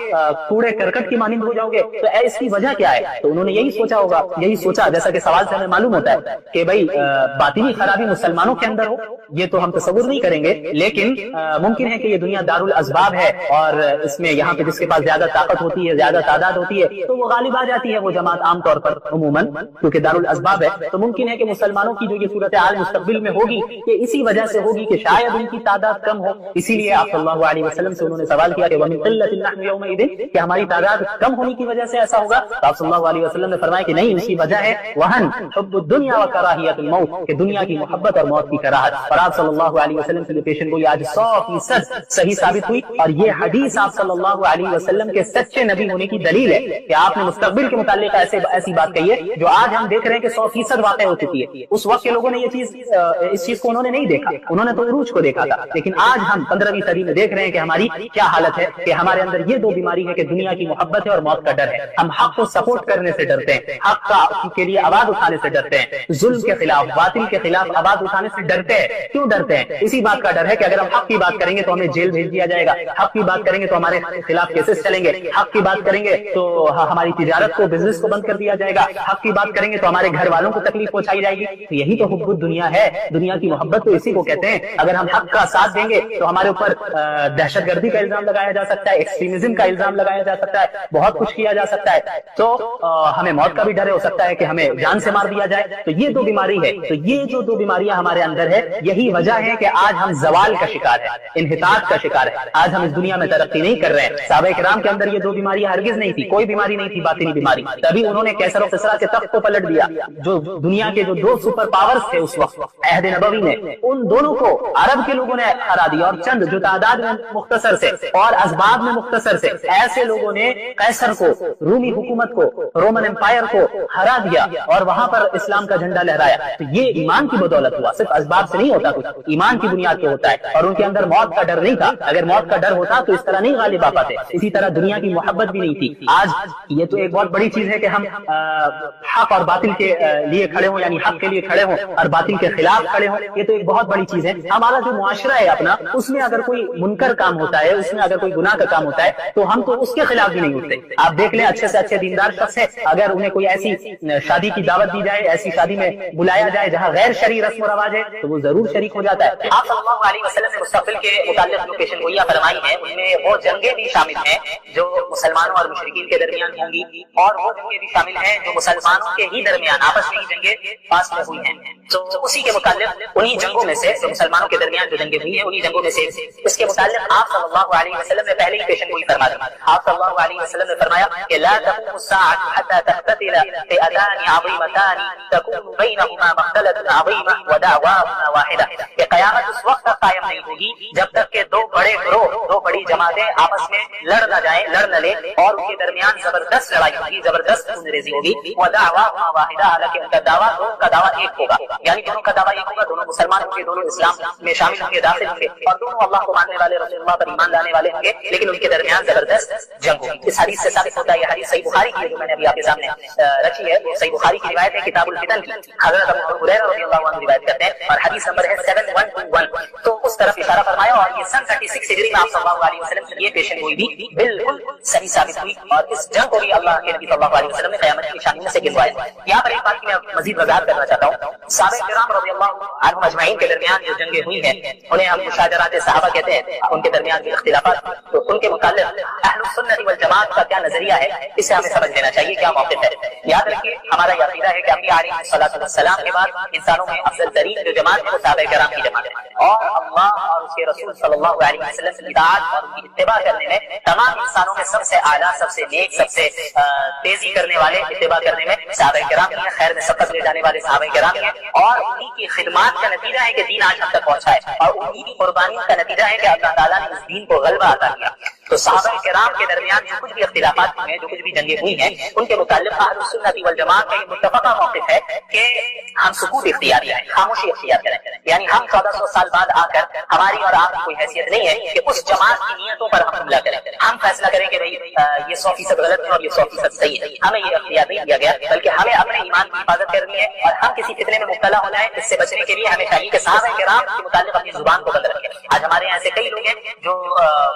کوڑے کرکٹ کی مانند ہو جاؤ گے, تو اس کی وجہ کیا ہے. تو انہوں نے یہی سوچا ہوگا, یہی سوچا جیسا کہ سوال سے ہمیں معلوم ہوتا ہے کہ بھائی باطنی خرابی مسلمانوں کے اندر ہو, یہ تو ہم تصور نہیں کریں گے, لیکن ممکن ہے کہ یہ دنیا دار الاسباب ہے اور اس میں یہاں پہ جس کے پاس زیادہ طاقت ہوتی ہے, زیادہ تعداد ہوتی ہے, تو وہ غالب آ جاتی ہے وہ جماعت عام طور پر عموماً, کیونکہ دار الاسباب ہے. تو ممکن ہے کہ مسلمانوں کی جو یہ صورتحال مستقبل میں ہوگی یہ اسی وجہ سے ہوگی کہ شاید ان کی تعداد کم ہو, اسی لیے آپ صلی اللہ علیہ وسلم سے انہوں نے سوال کیا کہ وَمِن قِلَّةٍ نَحْنُ يَوْمَئِذٍ, کہ ہماری تعداد کم ہونے کی وجہ سے ایسا ہوگا. تو آپ صلی اللہ علیہ وسلم نے فرمایا کہ نہیں, اس کی وجہ ہے وہن حب الدنیا و کراہیت الموت, کہ دنیا کی محبت اور موت کی کراہت. اور آپ صلی اللہ علیہ وسلم سے پیشن گوئی آج 100% صحیح ثابت ہوئی, اور یہ حدیث آپ صلی اللہ علیہ وسلم کے سچے نبی ہونے کی دلیل ہے کہ آپ نے مستقبل کے متعلق ایسی بات کہی ہے جو آج ہم دیکھ رہے ہیں کہ 100% واقع ہو چکی ہے. اس وقت کے لوگوں نے اس چیز کو انہوں نے نہیں دیکھا, انہوں نے تو عروج کو دیکھا تھا, لیکن آج ہم 15ویں صدی میں دیکھ رہے ہیں کہ ہماری کیا حالت ہے, کہ ہمارے اندر یہ دو بیماری ہے کہ دنیا کی محبت ہے اور موت کا ڈر ہے. ہم حق کو سپورٹ کرنے سے ڈرتے ہیں, حق کے لیے آواز اٹھانے سے ڈرتے ہیں, ظلم کے خلاف باطل کے خلاف آواز اٹھانے سے ڈرتے ہیں. کیوں ڈرتے ہیں؟ اسی بات کا ڈر ہے کہ اگر ہم حق کی بات کریں گے تو ہمیں جیل بھیج دیا جائے گا, حق کی بات کریں گے تو ہمارے خلاف کیسز چلیں گے, حق کی بات کریں گے تو ہماری تجارت کو, بزنس کو بند کر دیا جائے گا, حق کی بات کریں گے تو ہمارے گھر والوں کو تکلیف پہنچائی جائے گی. تو یہی تو حب الدنیا ہے, دنیا کی محبت تو اسی کو کہتے ہیں. اگر ہم حق کا ساتھ دیں گے تو ہمارے اوپر دہشت گردی کا الزام لگایا جا سکتا ہے, ایکسٹریمزم کا الزام لگایا جا سکتا ہے, بہت کچھ کیا جا سکتا ہے. تو ہمیں موت کا بھی ڈر ہو سکتا ہے کہ ہمیں جان سے مار دیا جائے. تو یہ دو بیماری ہے, تو یہ جو دو بیماریاں ہمارے اندر ہے, یہی وجہ ہے کہ آج ہم زوال کا شکار ہے, انحطاط کا شکار ہے. آج ہم اس دنیا میں ترقی نہیں کر رہے ہیں. صحابہ کرام کے اندر یہ دو بیماریاں ہرگز نہیں تھی, کوئی بیماری نہیں تھی باطنی بیماری, تبھی انہوں نے کیسر و کسرا کے تخت کو پلٹ دیا. جو دنیا کے جو دو سپر پاورز تھے اس وقت عہد نبوی میں, ان دونوں کو عرب کے لوگوں نے ہرا دیا, اور چند جو تعداد میں مختصر سے اور اسباب میں مختصر سے ایسے لوگوں نے قیصر کو, رومی حکومت کو, رومن امپائر کو ہرا دیا اور وہاں پر اسلام کا جھنڈا لہرایا. تو یہ ایمان کی بدولت ہوا, صرف اسباب سے نہیں ہوتا کچھ, ایمان کی بنیاد پہ ہوتا ہے. اور ان کے اندر موت کا ڈر نہیں تھا, اگر موت کا ڈر ہوتا تو اس طرح نہیں غالب آ پاتے. اسی طرح دنیا کی محبت بھی نہیں تھی. آج یہ تو ایک بہت بڑی چیز ہے کہ ہم حق اور باطل کے لیے کھڑے ہوں, یعنی حق کے لیے کھڑے ہوں اور باطل کے خلاف کھڑے ہوں, یہ تو ایک بہت بڑی چیز ہے. ہمارا جو معاشرہ ہے اپنا, اس میں اگر کوئی منکر کام ہوتا ہے, اس میں اگر کوئی گناہ کا کام ہوتا ہے تو ہم تو اس کے خلاف بھی نہیں ہوتے. آپ دیکھ لیں اچھے سے اچھے دیندار شخص ہے, اگر انہیں کوئی ایسی شادی کی دعوت دی جائے, ایسی شادی میں بلایا جائے جہاں غیر شرعی رسم و رواج ہے, تو وہ ضرور شریک ہو جاتا ہے. آپ صلی اللہ علیہ وسلم نے مستقبل کے متعلق جو پیشن گوئیاں فرمائی ہیں ان میں وہ جنگیں بھی شامل ہیں جو مسلمانوں اور مشرکین کے درمیان ہوں گی, اور وہ جنگیں بھی شامل ہیں جو مسلمانوں کے ہی درمیان آپس میں ہی جنگیں پاس میں ہوئی ہیں. تو اسی کے متعلق انہی جنگوں میں سے, جو مسلمانوں کے درمیان جو جنگیں ہوئی ہیں انہی جنگوں میں سے اس کے متعلق آپ صلی اللہ علیہ وسلم نے پہلے ہی پیشن گوئی فرما دی. آپ صلی اللہ علیہ وسلم نے فرمایا کہ لا تقوم الساعة حتى تقتتل فئتان عظيمتان تكون بينهما مقتلة عظيمة ودعواهما واحدة, کہ قیامت اس وقت تک قائم نہیں ہوگی جب تک کہ دو بڑے گروہ, دو بڑی جماعتیں آپس میں لڑ نہ جائیں, لڑ نہ لیں, اور ان کے درمیان زبردست لڑائی ہوگی, زبردست خون ریزی ہوگی. ودعواهما واحدة, حالانکہ ان کا دعویٰ, دونوں کا دعویٰ ایک ہوگا, یعنی دونوں کا دعویٰ ایک ہوگا, دونوں مسلمان ہوں گے, دونوں اسلام میں شامل ہوں گے, داخل ہوں گے, اور دونوں اللہ کو ماننے والے, رسول اللہ پر ایمان لانے والے ہوں گے, لیکن ان کے درمیان زبردست جنگ ہوگی. اس حدیث سے ثابت ہوتا ہے, یہ حدیث صحیح بخاری کی ہے جو میں نے ابھی آپ کے سامنے رکھی ہے, وہ صحیح بخاری کی روایت ہے کتاب الفتن کی, حضرت ابو ہریرہ رضی اللہ عنہ روایت کرتے ہیں, اور حدیث نمبر ہے 7121. تو اس طرف اشارہ فرمایا, اور یہ سن 36 ہجری میں آپ صلی اللہ علیہ وسلم کی یہ پیشن گوئی بھی بالکل صحیح ثابت ہوئی, اور اس جنگ کو بھی اللہ کے نبی صلی اللہ علیہ وسلم نے قیامت کی نشانیوں سے گنوایا. یہاں پر ایک بات کی میں مزید وضاحت کرنا چاہتا ہوں. صحابہ کرام رضی اللہ عنہم اجمعین کے درمیان جو جنگیں ہوئی ہیں انہیں ہم مشاجرات صحابہ کہتے ہیں, ان کے درمیان بھی اختلافات, تو ان کے متعلق اہل السنت والجماعت کا کیا نظریہ ہے, اسے ہمیں سمجھ لینا چاہیے, کیا موقف ہے. یاد رکھیے ہمارا یہ عقیدہ ہے کہ انبیاء علیہ الصلوۃ والسلام کے بعد انسانوں میں افضل ترین جو جماعت ہے وہ صحابہ کرام کی جماعت ہے. اور اللہ اور اس کے رسول صلی اللہ علیہ وسلم کی اطاعت اور ان کی اتباع کرنے میں تمام انسانوں میں سب سے اعلیٰ، سب سے نیک، سب سے تیزی کرنے والے اتباع کرنے میں صحابہ کرام ہیں، خیر میں سبقت لے جانے والے صحابہ کرام ہیں، اور انہی کی خدمات کا نتیجہ ہے کہ دین آج ہم تک پہنچا ہے، اور انہی کی قربانی کا نتیجہ ہے کہ اللہ تعالیٰ نے اس دین کو غلبہ عطا کیا۔ تو صحابہ کرام کے درمیان جو کچھ بھی اختلافات ہوئے ہیں، جو کچھ بھی جنگیں ہوئی ہیں، ان کے متعلق اہل السنت والجماعت کا یہ متفقہ موقف ہے کہ ہم سکوت اختیار کریں، خاموشی اختیار کریں، یعنی ہم 1400 سال بعد آ کر ہماری اور آپ کی کوئی حیثیت نہیں ہے کہ اس جماعت کی نیتوں پر ہم حملہ کریں، ہم فیصلہ کریں کہ بھائی یہ 100% غلط ہے اور یہ 100% صحیح ہے۔ ہمیں یہ اختیار نہیں دیا گیا، بلکہ ہمیں اپنے ایمان کی حفاظت کرنی ہے، اور ہم کسی فتنے میں مبتلا ہونا ہے اس سے بچنے کے لیے ہمیں چاہیے کہ صحابہ کرام کے متعلق اپنی زبان کو بند رکھیں۔ آج ہمارے یہاں ایسے کئی لوگ ہیں جو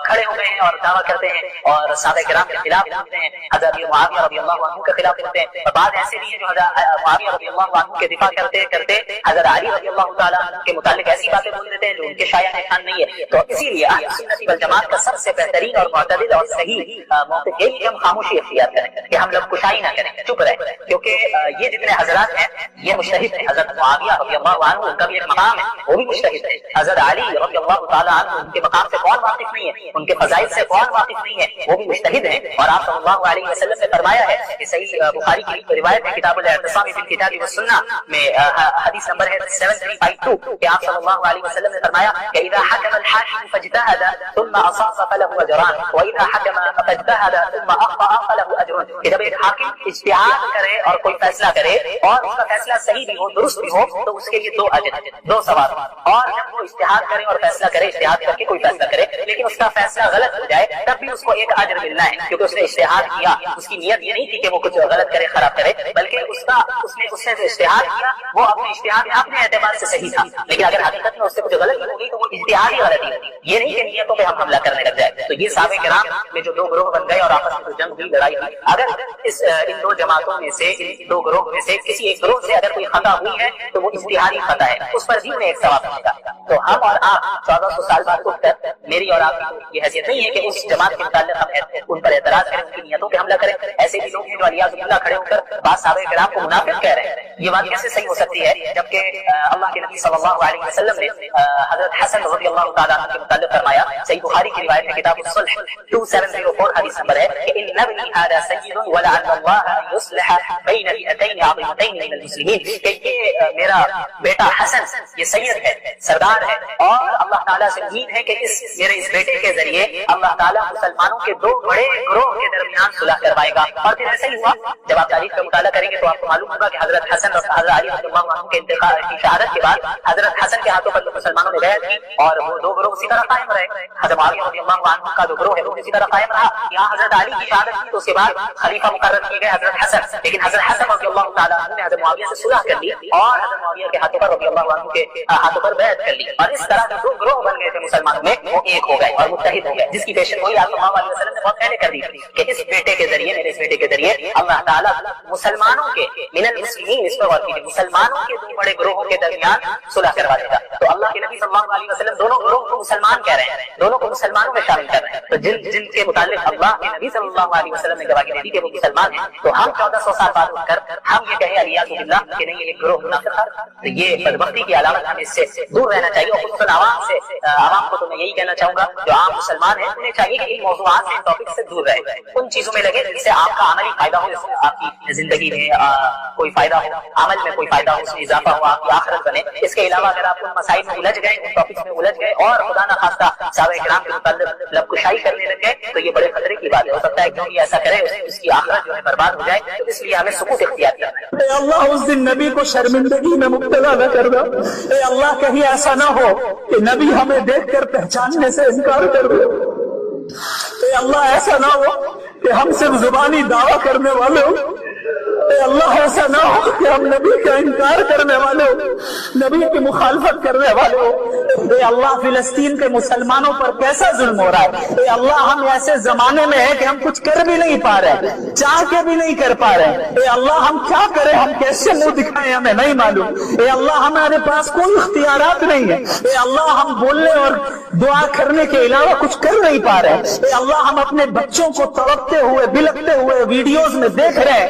کھڑے ہوئے ہیں اور دعویٰ کرتے ہیں اور صحابہ کرام کے خلاف بولتے ہیں، حضرت معاویہ رضی اللہ عنہ کے خلاف بولتے ہیں، اور بعض ایسے بھی ہیں جو حضرت معاویہ رضی اللہ عنہ کے دفاع کرتے کرتے حضرت علی رضی اللہ تعالیٰ عنہ کے متعلق ایسی باتیں بول دیتے ہیں جو ان کے شایع نشان نہیں ہے۔ تو اسی لیے اہل سنت والجماعت کا سب سے بہترین اور معتدل اور صحیح موقف یہی کہ ہم خاموشی اختیار کریں، کہ ہم لب کشائی نہ کریں، چپ رہیں، کیونکہ یہ جتنے حضرات ہیں یہ مجتہد ہیں۔ حضرت معاویہ رضی اللہ عنہ ان کا بھی ایک مقام ہے، وہ بھی مجتہد ہے۔ حضرت علی رضی اللہ تعالیٰ عنہ ان کے مقام سے کون واقف نہیں ہے، ان کے فضائل سے کون واقف نہیں ہے، وہ بھی مجتہد ہیں۔ اور آپ صلی اللہ علیہ وسلم نے فرمایا ہے کہ صحیح بخاری کی روایت ہے کتاب الاعتصام فی الکتاب والسنہ میں حدیث نمبر ہے 7352 کہ آپ صلی اللہ علیہ وسلم نے فرمایا کہ اذا حکم الحاکم فاجتہد ثم اصاب فله اجران واذا حکم فاجتہد ثم اخطأ فله اجر، کہ جب ایک حاکم اجتہاد کرے اور کوئی فیصلہ کرے اور اس کا فیصلہ صحیح بھی ہو، درست بھی ہو، تو اس کے لیے 2 اجر، 2 ثواب، اور جب وہ اجتہاد کرے اور فیصلہ کرے، اجتہاد کر کے کوئی فیصلہ کرے لیکن اس کا فیصلہ غلط ہو جائے، تب بھی اس کو 1 اجر ملنا ہے، کیونکہ اس نے اجتہاد کیا، اس کی نیت یہ نہیں تھی کہ وہ کچھ غلط کرے، خراب کرے، بلکہ اس نے جو اجتہاد کیا وہ اپنے اجتہاد میں اپنے اعتبار سے صحیح تھا، لیکن اگر حقیقت میں اس سے کچھ غلطی ہو گئی تو وہ اجتہادی غلطی ہے، یہ نہیں کہ نیتوں پہ ہم حملہ کرنے لگ جائے۔ تو یہ صحابہ کرام میں جو 2 گروہ بن گئے اور آپس میں جو جنگ ہوئی، لڑائی ہوئی، اگر ان 2 جماعتوں میں سے، ان 2 گروہ میں سے کسی ایک گروہ سے اگر کوئی خطا ہوئی ہے تو وہ اجتہادی خطا ہے، اس پر بھی انہیں 1 ثواب ملے گا۔ تو ہم اور آپ 1400 سال بعد اٹھ کر میری اور آپ کی یہ حیثیت نہیں ہے کہ اس جماعت کے متعلق ہم ان پر اعتراض کریں، ان کی نیتوں پہ حملہ کریں۔ ایسے بھی لوگ ہیں جو علیہ باللہ کھڑے ہو کر بعض صحابہ کرام کو منافق کہہ رہے ہیں، یہ بات کیسے صحیح ہو سکتی ہے جبکہ اللہ کے نبی صلی اللہ علیہ وسلم نے حضرت حسن رضی اللہ تعالیٰ عنہ کے متعلق فرمایا، صحیح بخاری کی روایت ہے کتاب الصلح 2704 حدیث نمبر ہے کہ ان ابنی هذا سید ولعل الله ان يصلح بين فئتين عظيمتين من المسلمين، کہ یہ میرا بیٹا حسن یہ سید ہے، سردار ہے، اور اللہ تعالیٰ سے امید ہے کہ میرے اس بیٹے کے ذریعے اللہ تعالیٰ مسلمانوں کے 2 بڑے گروہ کے درمیان صلح کروائے گا۔ اور پھر ایسا ہی ہوا، جب آپ تاریخ کا مطالعہ کریں گے تو آپ کو معلوم ہوگا کہ حضرت حسن اور حضرت علی رضی اللہ عنہ کے انتقال کی شہادت کے بعد حضرت حسن کے ہاتھوں پر مسلمانوں نے بیعت کی اور وہ 2 گروہ اسی طرح قائم رہے۔ حضرت معاویہ رضی اللہ عنہ کا جو گروہ ہے وہ اسی طرح قائم رہا۔ یہاں حضرت علی کی شہادت کی تو اس کے بعد خلیفہ مقرر کیے گئے حضرت حسن، لیکن حضرت حسن رضی اللہ تعالیٰ عنہ نے حضرت معاویہ سے صلح کر لی اور حضرت معاویہ کے ہاتھوں پر رضی اللہ عنہ کے ہاتھوں پر بیعت کر لی، اور اس طرح جو 2 گروہ بن گئے تھے مسلمانوں میں وہ ایک ہو گئے اور متحد ہو گئے، جس کی پیشن گوئی آپ صلی اللہ علیہ وسلم نے بہت پہلے کر دی تھی کہ اس بیٹے کے ذریعے، میرے اس بیٹے کے ذریعے اللہ تعالیٰ مسلمانوں کے من المسلمین، اس پر غور کیجیے، مسلمانوں کے 2 بڑے گروہوں کے درمیان صلح کروا دے گا۔ تو اللہ کے نبی صلی اللہ علیہ وسلم دونوں گروہوں کو مسلمان کہہ رہے ہیں، دونوں کو مسلمانوں میں شامل کر رہے ہیں۔ تو جن کے متعلق اللہ کے نبی صلی اللہ علیہ وسلم نے گواہی دے دی کہ وہ مسلمان ہیں، تو ہم 1400 سال بعد اٹھ کر ہم یہ کہیں علیاذ باللہ کہ نہیں یہ ایک گروہ منافق ہے، تو یہ بدبختی کی علامت، ہمیں اس سے دور رہنا چاہیے۔ اور خصوصاً عوام کو تو میں یہی کہنا چاہوں گا جو عام مسلمان ہیں انہیں چاہیے کہ ان موضوعات سے، ان ٹاپک سے دور رہے، ان چیزوں میں لگے جن سے آپ کا عملی فائدہ ہو، آپ کی زندگی میں کوئی فائدہ ہو، عمل میں کوئی فائدہ ہو، اس میں اضافہ ہو، آپ کی آخرت بنے۔ اس کے علاوہ اگر آپ ان مسائل میں الجھ گئے، ان ٹاپکس میں الجھ گئے اور خدا نہ خواستہ صحابہ کرام کے متعلق لب کشائی کرنے لگ گئے تو یہ بڑے خطرے کی بات ہے۔ ہو سکتا ہے کہ کوئی ایسا کرے اس کی آخرت جو ہے برباد ہو جائے، تو اس لیے ہمیں سکوت اختیار کرنا ہے۔ اے اللہ اس دن نبی کو شرمندگی میں مبتلا نہ کر دو، اے اللہ کہیں ایسا نہ ہو کہ نبی ہمیں دیکھ کر پہچاننے سے انکار کر دے، اے اللہ ایسا نہ ہو کہ ہم صرف زبانی دعویٰ کرنے والے ہوں، اے اللہ ایسا نہ ہو کہ ہم نبی کا انکار کرنے والے ہو، نبی کی مخالفت کرنے والے ہو۔ اے اللہ فلسطین کے مسلمانوں پر کیسا ظلم ہو رہا ہے، اے اللہ ہم ایسے زمانے میں ہیں کہ ہم کچھ کر بھی نہیں پا رہے، چاہ کے بھی نہیں کر پا رہے، اے اللہ ہم کیا کریں، ہم کیسے منہ دکھائیں ہمیں نہیں معلوم، اے اللہ ہمارے پاس کوئی اختیارات نہیں ہے، اے اللہ ہم بولنے اور دعا کرنے کے علاوہ کچھ کر نہیں پا رہے، اے اللہ ہم اپنے بچوں کو تڑپتے ہوئے بلکتے ہوئے ویڈیوز میں دیکھ رہے ہیں،